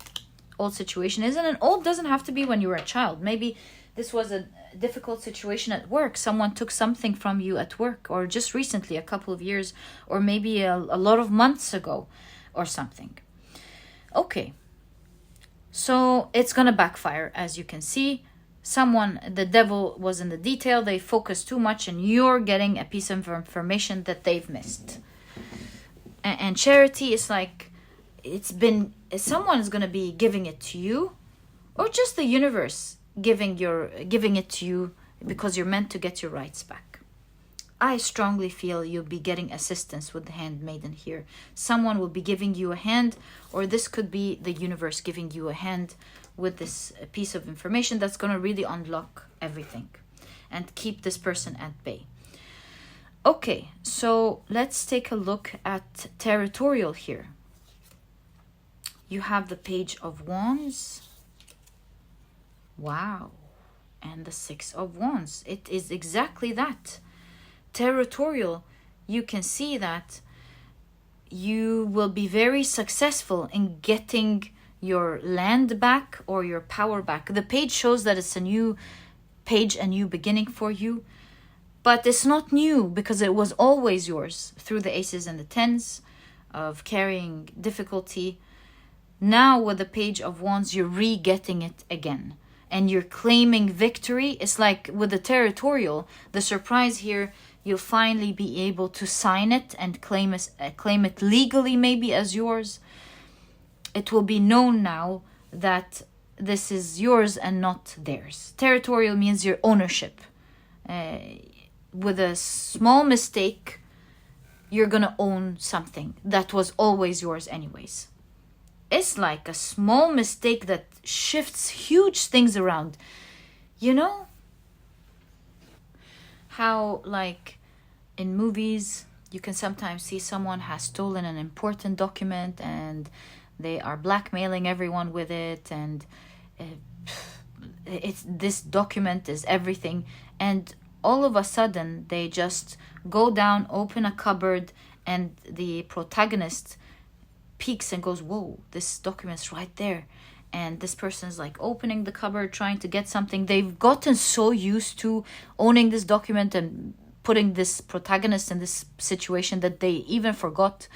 old situation is. And an old doesn't have to be when you were a child. Maybe this was a difficult situation at work. Someone took something from you at work, or just recently, a couple of years, or maybe a lot of months ago or something. Okay, so it's gonna backfire. As you can see, the devil was in the detail. They focused too much, and you're getting a piece of information that they've missed. And Charity is like, someone is going to be giving it to you, or just the universe giving it to you, because you're meant to get your rights back. I strongly feel you'll be getting assistance with the Handmaiden here. Someone will be giving you a hand, or this could be the universe giving you a hand with this piece of information that's going to really unlock everything and keep this person at bay. Okay, so let's take a look at territorial here. You have the Page of Wands. Wow. And the Six of Wands. It is exactly that. Territorial, you can see that you will be very successful in getting your land back or your power back. The page shows that it's a new page, a new beginning for you. But it's not new, because it was always yours through the aces and the tens of carrying difficulty. Now with the Page of Wands, you're re-getting it again. And you're claiming victory. It's like with the territorial, the surprise here, you'll finally be able to sign it and claim it legally, maybe as yours. It will be known now that this is yours and not theirs. Territorial means your ownership. With a small mistake, you're gonna own something that was always yours anyways. It's like a small mistake that shifts huge things around. You know how, like, in movies, you can sometimes see someone has stolen an important document and they are blackmailing everyone with it, and this document is everything, and all of a sudden they just go down, open a cupboard, and the protagonist peeks and goes, whoa, this document's right there. And this person's like opening the cupboard, trying to get something. They've gotten so used to owning this document and putting this protagonist in this situation that they even forgot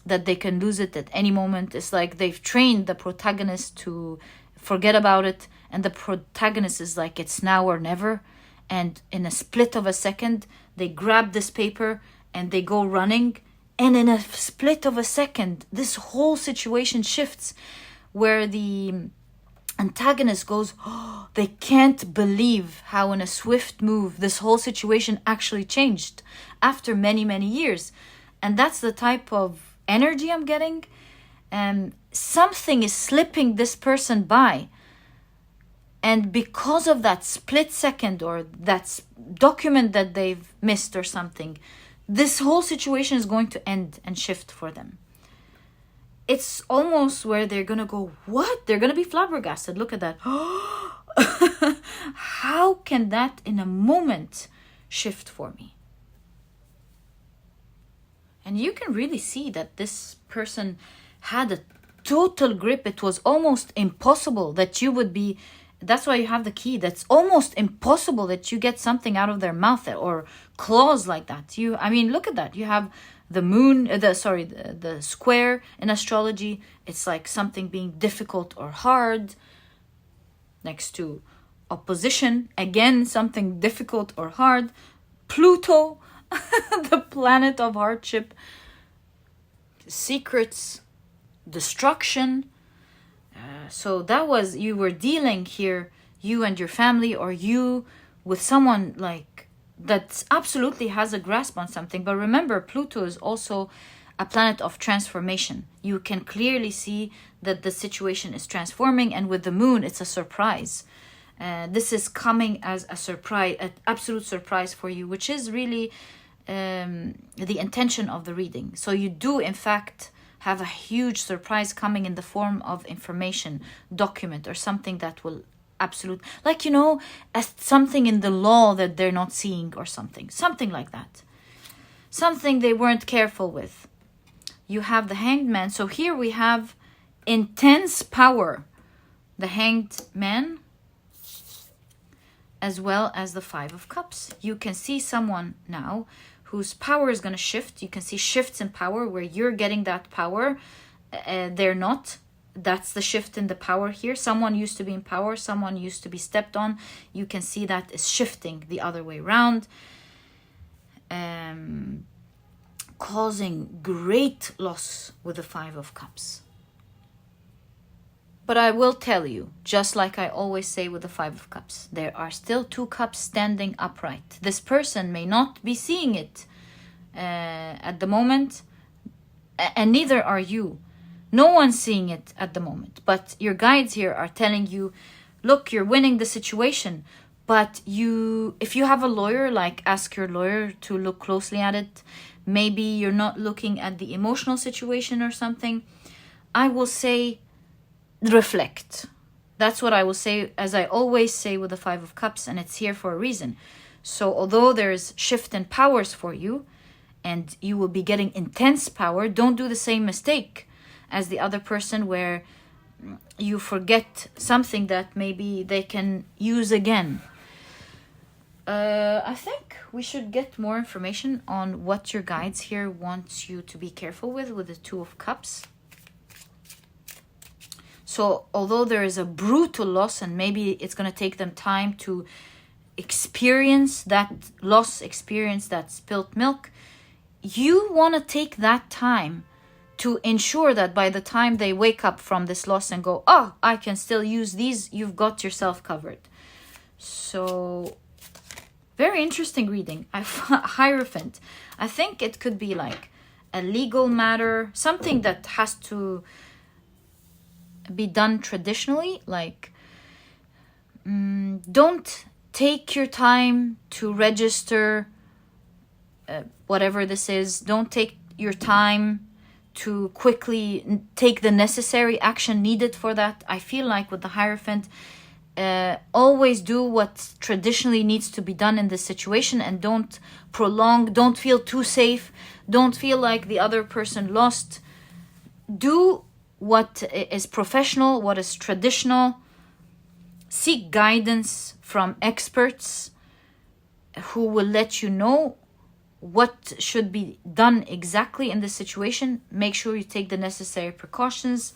that they can lose it at any moment. It's like they've trained the protagonist to forget about it, and the protagonist is like, it's now or never. And in a split of a second, they grab this paper and they go running, And in a split of a second, this whole situation shifts, where the antagonist goes, oh, they can't believe how in a swift move this whole situation actually changed after many, many years. And that's the type of energy I'm getting. Something is slipping this person by. And because of that split second, or that document that they've missed or something, this whole situation is going to end and shift for them. It's almost where they're going to go, what? They're going to be flabbergasted. Look at that. How can that in a moment shift for me? And you can really see that this person had a total grip. It was almost impossible that you would be... That's why you have the key. That's almost impossible that you get something out of their mouth or claws like that. I mean, look at that. You have the moon, the square in astrology. It's like something being difficult or hard. Next to opposition, again, something difficult or hard. Pluto, the planet of hardship. Secrets, destruction. So that was, you were dealing here, you and your family, or you with someone like that absolutely has a grasp on something. But remember, Pluto is also a planet of transformation. You can clearly see that the situation is transforming, and with the moon, it's a surprise. This is coming as a surprise, an absolute surprise for you, which is really the intention of the reading. So you do, in fact, have a huge surprise coming in the form of information, document, or something that will like, as something in the law that they're not seeing, or something like that. Something they weren't careful with. You have the Hanged Man. So here we have intense power. The Hanged Man, as well as the Five of Cups. You can see someone now whose power is going to shift. You can see shifts in power where you're getting that power. They're not. That's the shift in the power here. Someone used to be in power. Someone used to be stepped on. You can see that is shifting the other way around. Causing great loss with the Five of Cups. But I will tell you, just like I always say with the Five of Cups, there are still two cups standing upright. This person may not be seeing it at the moment, and neither are you. No one's seeing it at the moment, but your guides here are telling you, look, you're winning the situation, but if you have a lawyer, like, ask your lawyer to look closely at it. Maybe you're not looking at the emotional situation or something. I will say, reflect. That's what I will say, as I always say with the Five of Cups, and it's here for a reason. So although there's shift in powers for you, and you will be getting intense power, don't do the same mistake as the other person where you forget something that maybe they can use again. I think we should get more information on what your guides here want you to be careful with the Two of Cups. So although there is a brutal loss, and maybe it's going to take them time to experience that loss, experience that spilt milk, you want to take that time to ensure that by the time they wake up from this loss and go, oh, I can still use these, you've got yourself covered. So, very interesting reading. Hierophant. I think it could be like a legal matter, something that has to be done traditionally. Like, don't take your time to register whatever this is. Don't take your time to quickly take the necessary action needed for that. I feel like with the Hierophant, always do what traditionally needs to be done in this situation, and don't prolong, don't feel too safe, don't feel like the other person lost. Do what is professional, what is traditional. Seek guidance from experts who will let you know what should be done exactly in this situation. Make sure you take the necessary precautions.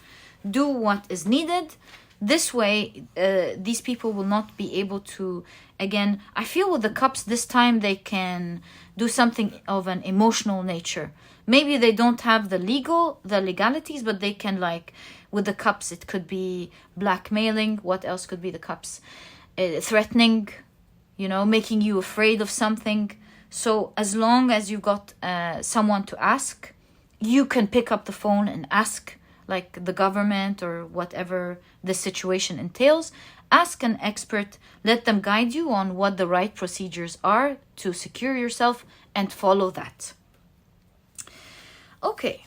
Do what is needed. This way, these people will not be able to, again, I feel with the cups this time they can do something of an emotional nature. Maybe they don't have the legalities, but they can, like, with the cups, it could be blackmailing. What else could be the cups? Threatening, you know, making you afraid of something. So as long as you've got someone to ask, you can pick up the phone and ask, like the government or whatever the situation entails. Ask an expert, let them guide you on what the right procedures are to secure yourself, and follow that. Okay,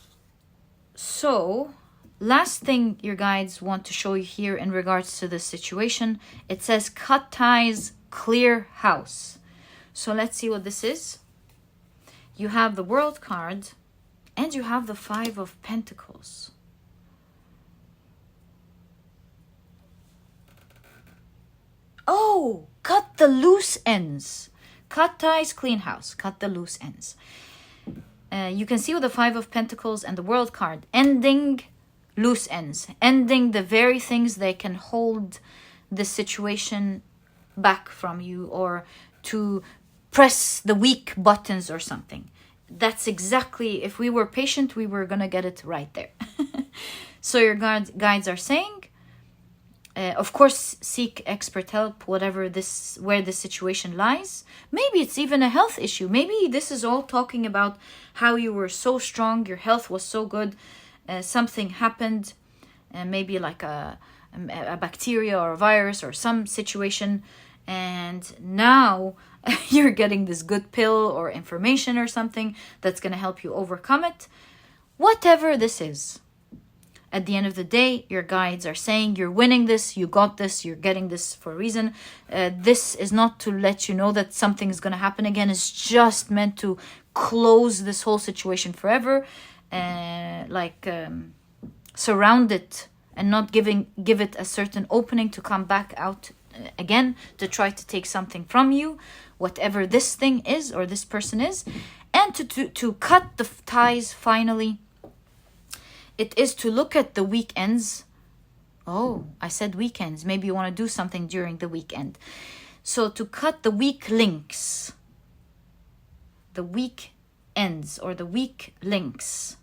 so last thing your guides want to show you here in regards to this situation, it says cut ties, clear house. So let's see what this is. You have the World card and you have the Five of Pentacles. Oh, cut the loose ends. Cut ties, clean house. Cut the loose ends. You can see with the Five of Pentacles and the World card, ending loose ends. Ending the very things that can hold the situation back from you, or to press the weak buttons or something. That's exactly, if we were patient, we were going to get it right there. So your guides are saying, of course, seek expert help, where this situation lies. Maybe it's even a health issue. Maybe this is all talking about how you were so strong, your health was so good, something happened, maybe like a bacteria or a virus or some situation, and now you're getting this good pill or information or something that's going to help you overcome it. Whatever this is. At the end of the day, your guides are saying you're winning this, you got this, you're getting this for a reason. This is not to let you know that something is going to happen again. It's just meant to close this whole situation forever. Surround it and not give it a certain opening to come back out again, to try to take something from you, whatever this thing is or this person is. And to cut the ties finally. It is to look at the weekends. Oh, I said weekends. Maybe you want to do something during the weekend. So to cut the weak links. The weak ends or the weak links.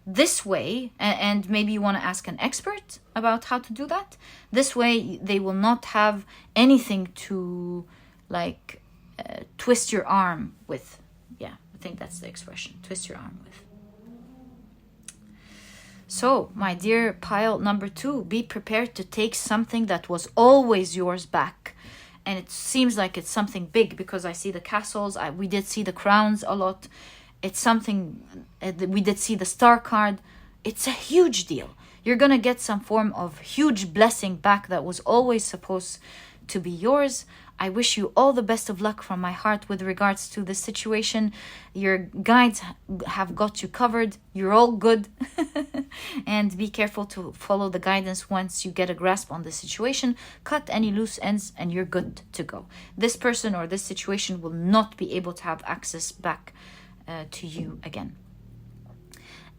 This way, and maybe you want to ask an expert about how to do that. This way, they will not have anything to, like, twist your arm with. Yeah, I think that's the expression. Twist your arm with. So, my dear pile number 2, be prepared to take something that was always yours back. And it seems like it's something big, because I see the castles. We did see the crowns a lot. It's something, we did see the star card. It's a huge deal. You're going to get some form of huge blessing back that was always supposed to be yours. I wish you all the best of luck from my heart with regards to this situation. Your guides have got you covered. You're all good. And be careful to follow the guidance once you get a grasp on the situation. Cut any loose ends and you're good to go. This person or this situation will not be able to have access back to you again.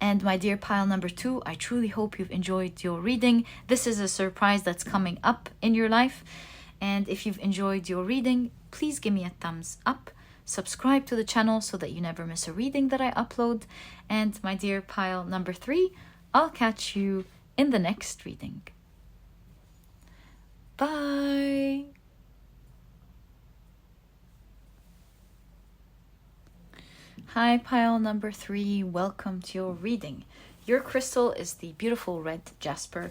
And my dear pile number 2, I truly hope you've enjoyed your reading. This is a surprise that's coming up in your life. And if you've enjoyed your reading, please give me a thumbs up. Subscribe to the channel so that you never miss a reading that I upload. And my dear pile number 3, I'll catch you in the next reading. Bye! Hi, pile number 3. Welcome to your reading. Your crystal is the beautiful red Jasper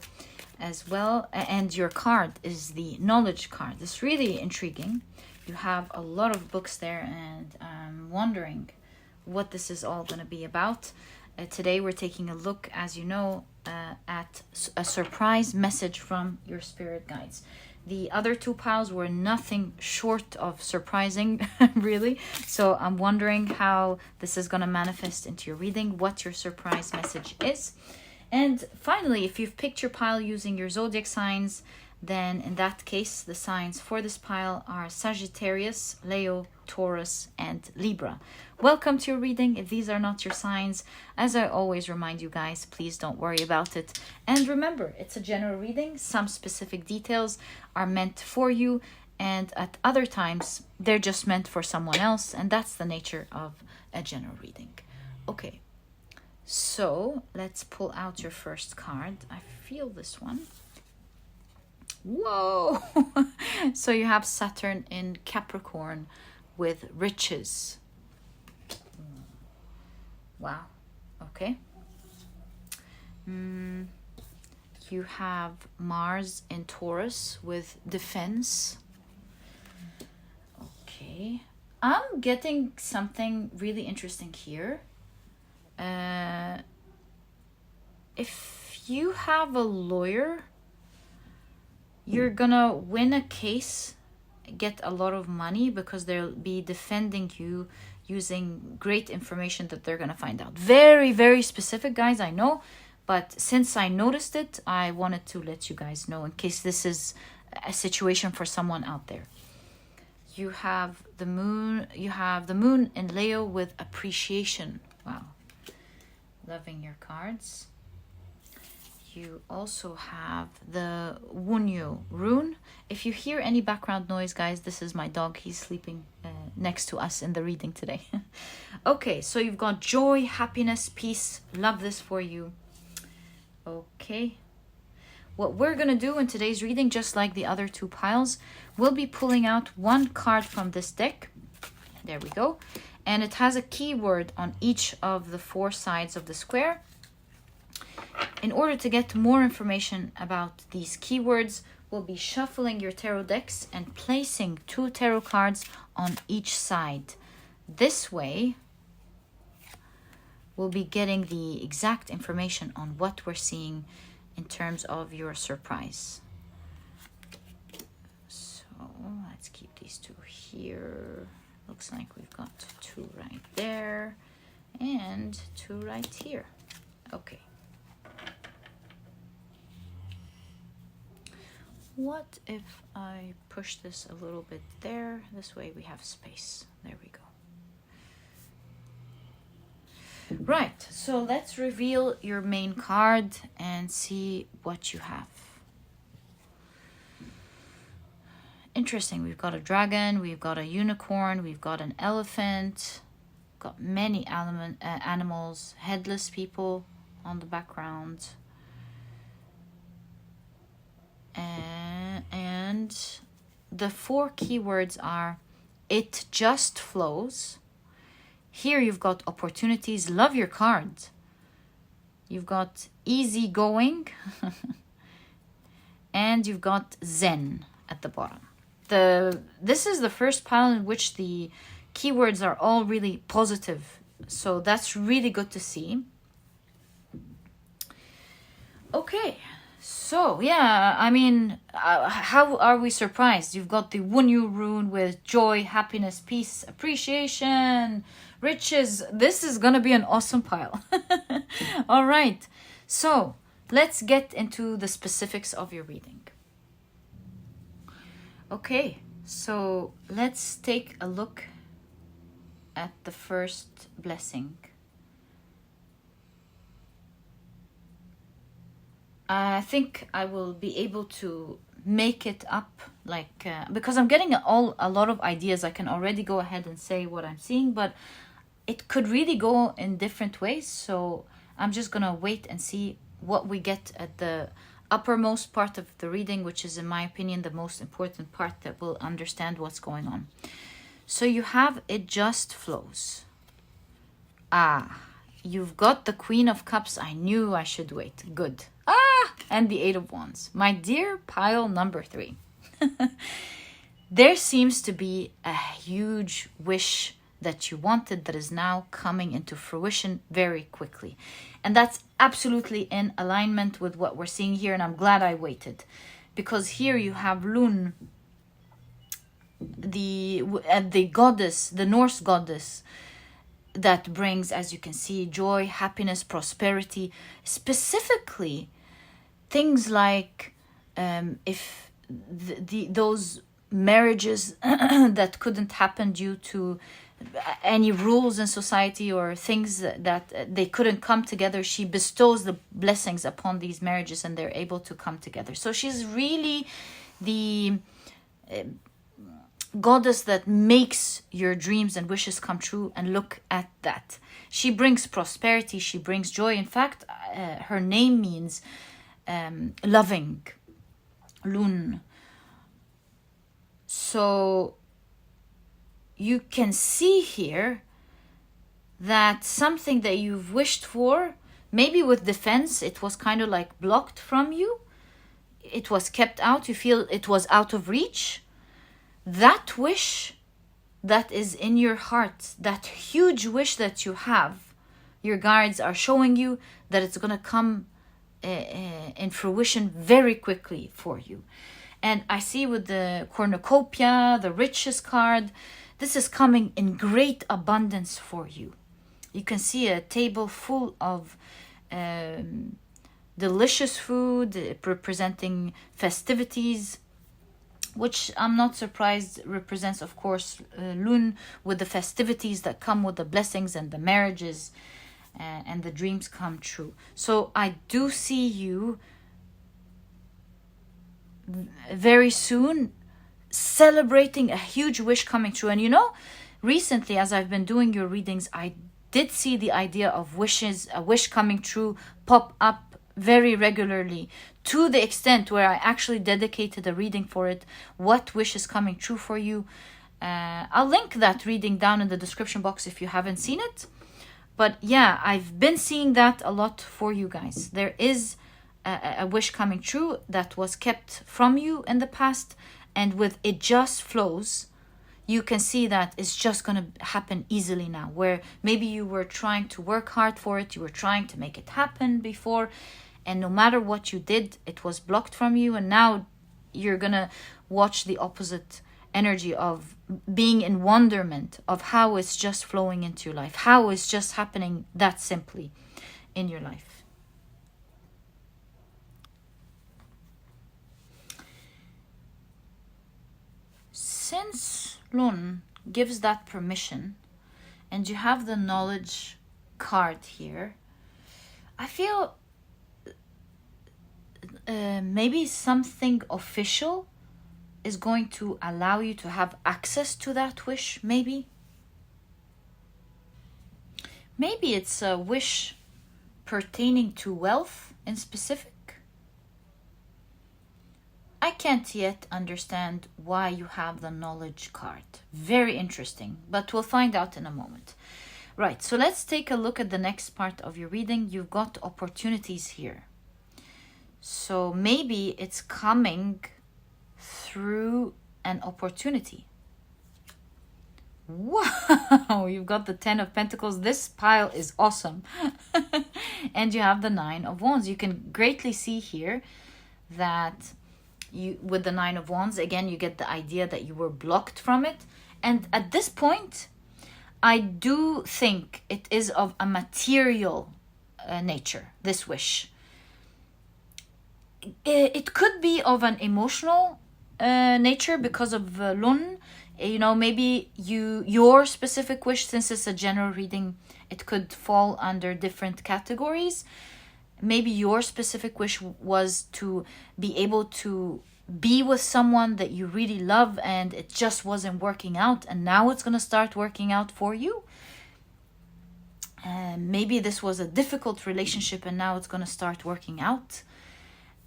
as well, and your card is the knowledge card. It's really intriguing. You have a lot of books there, and I'm wondering what this is all going to be about. Today we're taking a look, as you know, at a surprise message from your spirit guides. The other 2 piles were nothing short of surprising, really. So I'm wondering how this is going to manifest into your reading, what your surprise message is. And finally, if you've picked your pile using your zodiac signs, then in that case, the signs for this pile are Sagittarius, Leo, Taurus, and Libra. Welcome to your reading. If these are not your signs, as I always remind you guys, please don't worry about it. And remember, it's a general reading. Some specific details are meant for you, and at other times, they're just meant for someone else, and that's the nature of a general reading. Okay, so let's pull out your first card. I feel this one. Whoa! So you have Saturn in Capricorn with riches. Wow. Okay. You have Mars in Taurus with defense. Okay. I'm getting something really interesting here. If you have a lawyer, you're gonna win a case, get a lot of money, because they'll be defending you using great information that they're gonna find out. Very, very specific, guys, I know, but since I noticed it, I wanted to let you guys know in case this is a situation for someone out there. You have the moon in Leo with appreciation. Wow. Loving your cards. You also have the Rune. If you hear any background noise, guys, this is my dog. He's sleeping next to us in the reading today. Okay, so you've got joy, happiness, peace. Love this for you. Okay. What we're going to do in today's reading, just like the other two piles, we'll be pulling out one card from this deck. There we go. And it has a keyword on each of the four sides of the square. In order to get more information about these keywords, we'll be shuffling your tarot decks and placing 2 tarot cards on each side. This way, we'll be getting the exact information on what we're seeing in terms of your surprise. So let's keep these 2 here. Looks like we've got 2 right there and 2 right here. Okay. What if I push this a little bit there? This way we have space. There we go. Right, so let's reveal your main card and see what you have. Interesting, we've got a dragon, we've got a unicorn, we've got an elephant, got many animals, headless people on the background. And the 4 keywords are it just flows. Here you've got opportunities. Love your card. You've got easy going. And you've got zen at the bottom. This is the first pile in which the keywords are all really positive. So that's really good to see. Okay. So, yeah, I mean, how are we surprised? You've got the Rune with joy, happiness, peace, appreciation, riches. This is going to be an awesome pile. All right. So, let's get into the specifics of your reading. Okay. So, let's take a look at the first blessing. I think I will be able to make it up, like because I'm getting a lot of ideas. I can already go ahead and say what I'm seeing, but it could really go in different ways. So I'm just gonna wait and see what we get at the uppermost part of the reading, which is, in my opinion, the most important part that will understand what's going on. So you have it just flows. You've got the Queen of Cups. I knew I should wait. Good. And the 8 of Wands. My dear pile number 3. There seems to be a huge wish that you wanted that is now coming into fruition very quickly. And that's absolutely in alignment with what we're seeing here. And I'm glad I waited. Because here you have Rune, the goddess, the Norse goddess, that brings, as you can see, joy, happiness, prosperity. Specifically, things like if those marriages that couldn't happen due to any rules in society or things that they couldn't come together, she bestows the blessings upon these marriages and they're able to come together. So she's really the goddess that makes your dreams and wishes come true. And look at that. She brings prosperity, she brings joy. In fact, her name means loving, Rune. So you can see here that something that you've wished for, maybe with defense, it was kind of like blocked from you. It was kept out. You feel it was out of reach. That wish that is in your heart, that huge wish that you have, your guides are showing you that it's going to come in fruition very quickly for you. And I see with the cornucopia, the riches card, this is coming in great abundance for you. You can see a table full of delicious food representing festivities, which I'm not surprised represents, of course, Rune, with the festivities that come with the blessings and the marriages and the dreams come true. So I do see you very soon celebrating a huge wish coming true. And you know, recently as I've been doing your readings, I did see the idea of wishes, a wish coming true, pop up very regularly, to the extent where I actually dedicated a reading for it. What wish is coming true for you? I'll link that reading down in the description box if you haven't seen it. But yeah, I've been seeing that a lot for you guys. There is a wish coming true that was kept from you in the past, and with it just flows, you can see that it's just going to happen easily now, where maybe you were trying to work hard for it, you were trying to make it happen before, and no matter what you did, it was blocked from you. And now you're going to watch the opposite energy of being in wonderment of how it's just flowing into your life, how it's just happening that simply in your life. Since Rune gives that permission, and you have the knowledge card here, I feel maybe something official is going to allow you to have access to that wish. Maybe it's a wish pertaining to wealth in specific. I can't yet understand why you have the knowledge card. Very interesting, but we'll find out in a moment. Right, so let's take a look at the next part of your reading. You've got opportunities here. So maybe it's coming through an opportunity. Wow, you've got the 10 of Pentacles. This pile is awesome. And you have the 9 of Wands. You can greatly see here that you, with the 9 of Wands, again, you get the idea that you were blocked from it. And at this point, I do think it is of a material nature, this wish. It could be of an emotional nature because of Rune. You know, maybe your specific wish, since it's a general reading, it could fall under different categories. Maybe your specific wish was to be able to be with someone that you really love and it just wasn't working out, and now it's going to start working out for you. Maybe this was a difficult relationship and now it's going to start working out.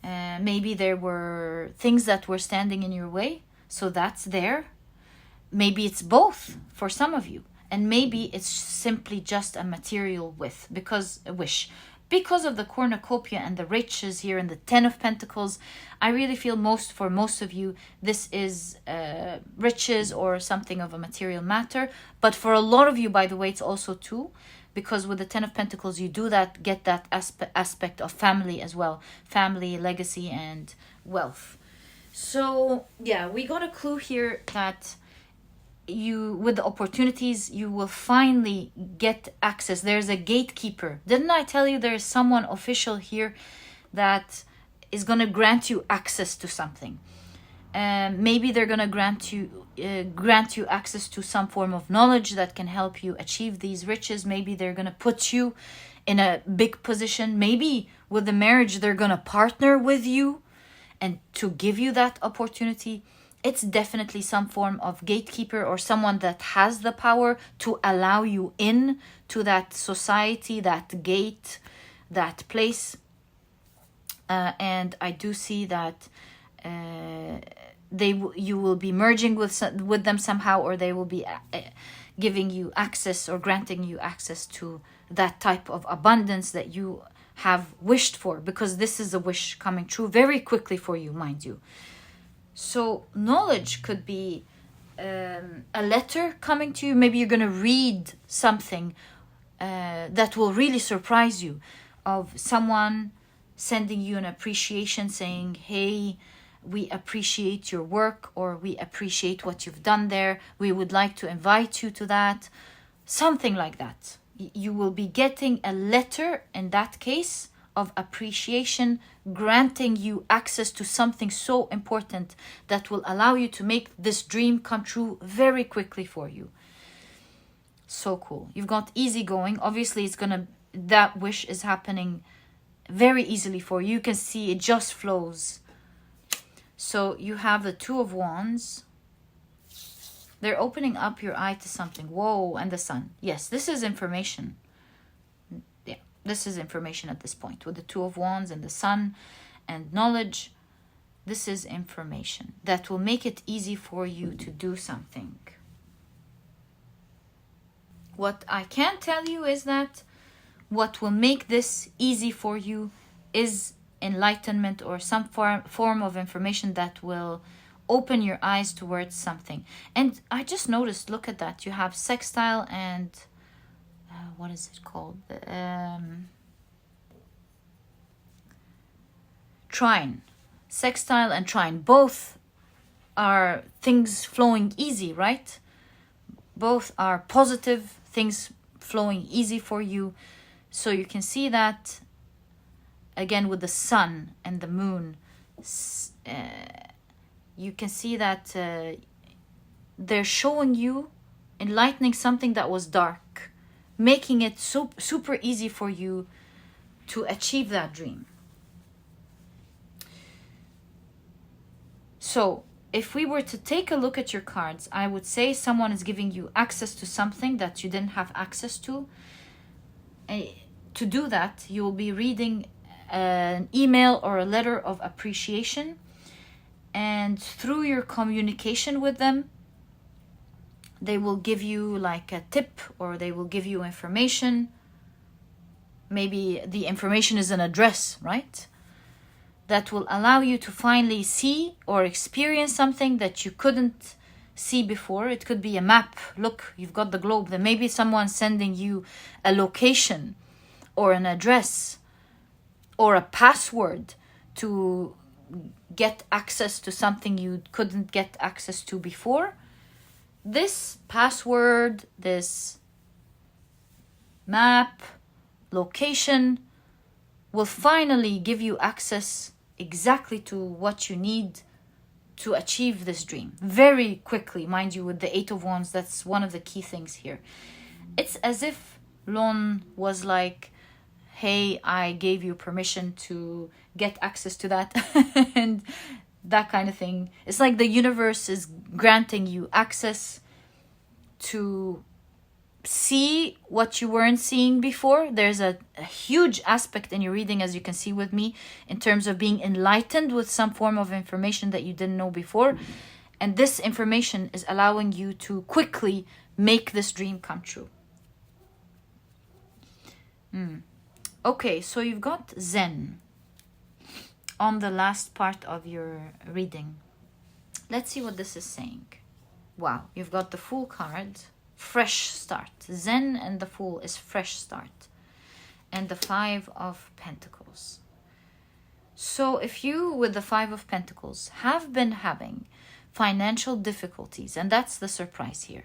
Maybe there were things that were standing in your way, so that's there. Maybe it's both for some of you, and maybe it's simply just a material wish because of the cornucopia and the riches here and the 10 of Pentacles. I really feel for most of you this is riches or something of a material matter. But for a lot of you, by the way, it's also two, because with the 10 of Pentacles you do get that aspect of family as well, family, legacy, and wealth. So yeah, we got a clue here that with the opportunities, you will finally get access. There's a gatekeeper. Didn't I tell you there is someone official here that is going to grant you access to something? Maybe they're gonna grant you access to some form of knowledge that can help you achieve these riches. Maybe they're gonna put you in a big position. Maybe with the marriage they're gonna partner with you and to give you that opportunity. It's definitely some form of gatekeeper or someone that has the power to allow you in to that society, that gate, that place. And I do see that you will be merging with them somehow, or they will be giving you access or granting you access to that type of abundance that you have wished for, because this is a wish coming true very quickly for you, mind you. So knowledge could be a letter coming to you. Maybe you're going to read something that will really surprise you, of someone sending you an appreciation saying, hey, we appreciate your work, or we appreciate what you've done there. We would like to invite you to that. Something like that. You will be getting a letter in that case of appreciation, granting you access to something so important that will allow you to make this dream come true very quickly for you. So cool. You've got easygoing. Obviously, that wish is happening very easily for you. You can see it just flows. So you have the Two of Wands. They're opening up your eye to something. Whoa, and the Sun. Yes, this is information. Yeah, this is information at this point. With the Two of Wands and the Sun and knowledge, this is information that will make it easy for you to do something. What I can tell you is that what will make this easy for you is enlightenment, or some form of information that will open your eyes towards something. And I just noticed, look at that, you have sextile and what is it called, trine. Sextile and trine, both are things flowing easy, right? Both are positive things flowing easy for you. So you can see that again with the Sun and the Moon. You can see that they're showing you, enlightening something that was dark, making it super easy for you to achieve that dream. So if we were to take a look at your cards, I would say someone is giving you access to something that you didn't have access to. To do that, you will be reading an email or a letter of appreciation, and through your communication with them, they will give you like a tip, or they will give you information. Maybe the information is an address, right? That will allow you to finally see or experience something that you couldn't see before. It could be a map. Look, you've got the globe. Then maybe someone's sending you a location or an address or a password to get access to something you couldn't get access to before. This password, this map, location will finally give you access exactly to what you need to achieve this dream very quickly. Mind you, with the Eight of Wands, that's one of the key things here. It's as if Lon was like, hey, I gave you permission to get access to that and that kind of thing. It's like the universe is granting you access to see what you weren't seeing before. There's a huge aspect in your reading, as you can see with me, in terms of being enlightened with some form of information that you didn't know before. And this information is allowing you to quickly make this dream come true. Okay, so you've got Zen on the last part of your reading. Let's see what this is saying. Wow, you've got the Fool card. Fresh start. Zen and the Fool is fresh start. And the Five of Pentacles. So if you, with the Five of Pentacles, have been having financial difficulties, and that's the surprise here.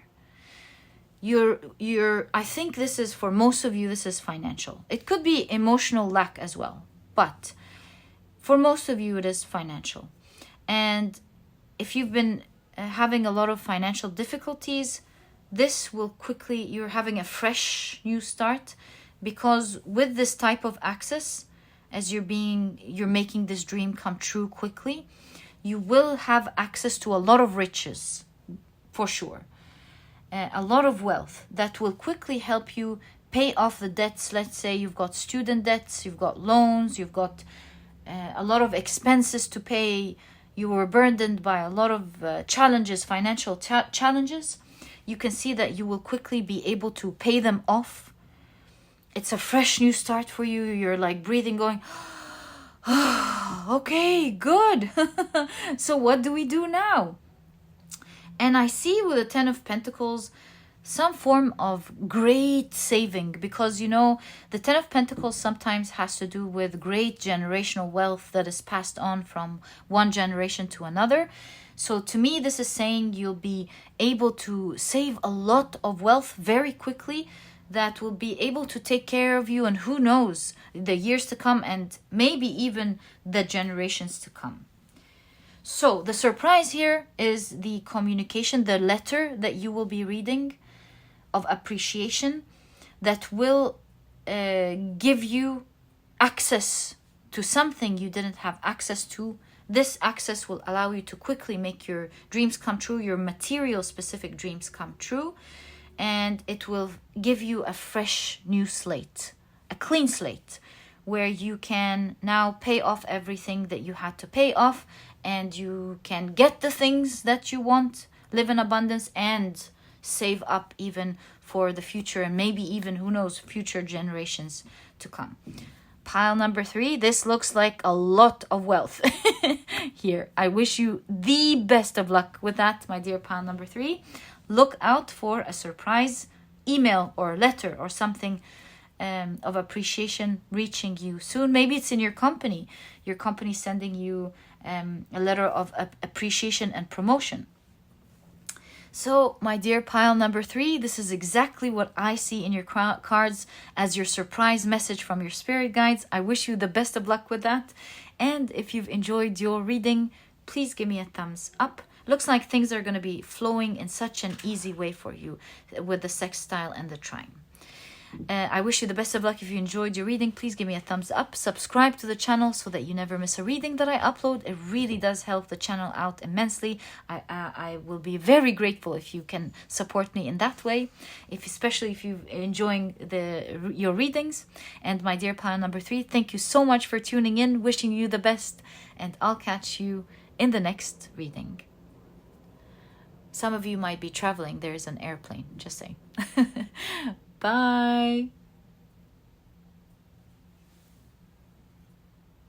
I think this is, for most of you, this is financial. It could be emotional lack as well, but for most of you, it is financial. And if you've been having a lot of financial difficulties, this will quickly, you're having a fresh new start, because with this type of access, as you're making this dream come true quickly, you will have access to a lot of riches, for sure. A lot of wealth that will quickly help you pay off the debts. Let's say you've got student debts, you've got loans, you've got a lot of expenses to pay, you were burdened by a lot of challenges, financial challenges. You can see that you will quickly be able to pay them off. It's a fresh new start for you. You're like breathing, going, okay, good. So what do we do now? And I see with the Ten of Pentacles some form of great saving, because, you know, the Ten of Pentacles sometimes has to do with great generational wealth that is passed on from one generation to another. So to me, this is saying you'll be able to save a lot of wealth very quickly that will be able to take care of you, and who knows, the years to come, and maybe even the generations to come. So the surprise here is the communication, the letter that you will be reading of appreciation that will give you access to something you didn't have access to. This access will allow you to quickly make your dreams come true, your material specific dreams come true, and it will give you a fresh new slate, a clean slate, where you can now pay off everything that you had to pay off, and you can get the things that you want, live in abundance, and save up even for the future, and maybe even, who knows, future generations to come. Pile number 3, this looks like a lot of wealth here. I wish you the best of luck with that, my dear pile number 3. Look out for a surprise email or letter or something of appreciation reaching you soon. Maybe it's in your company sending you a letter of appreciation and promotion. So, my dear pile number 3, this is exactly what I see in your cards as your surprise message from your spirit guides. I wish you the best of luck with that. And if you've enjoyed your reading, please give me a thumbs up. Looks like things are going to be flowing in such an easy way for you with the sextile and the trine. I wish you the best of luck. If you enjoyed your reading, please give me a thumbs up. Subscribe to the channel so that you never miss a reading that I upload. It really does help the channel out immensely. I will be very grateful if you can support me in that way, especially if you're enjoying your readings. And my dear pile number 3, thank you so much for tuning in. Wishing you the best, and I'll catch you in the next reading. Some of you might be traveling. There's an airplane, just saying. Bye.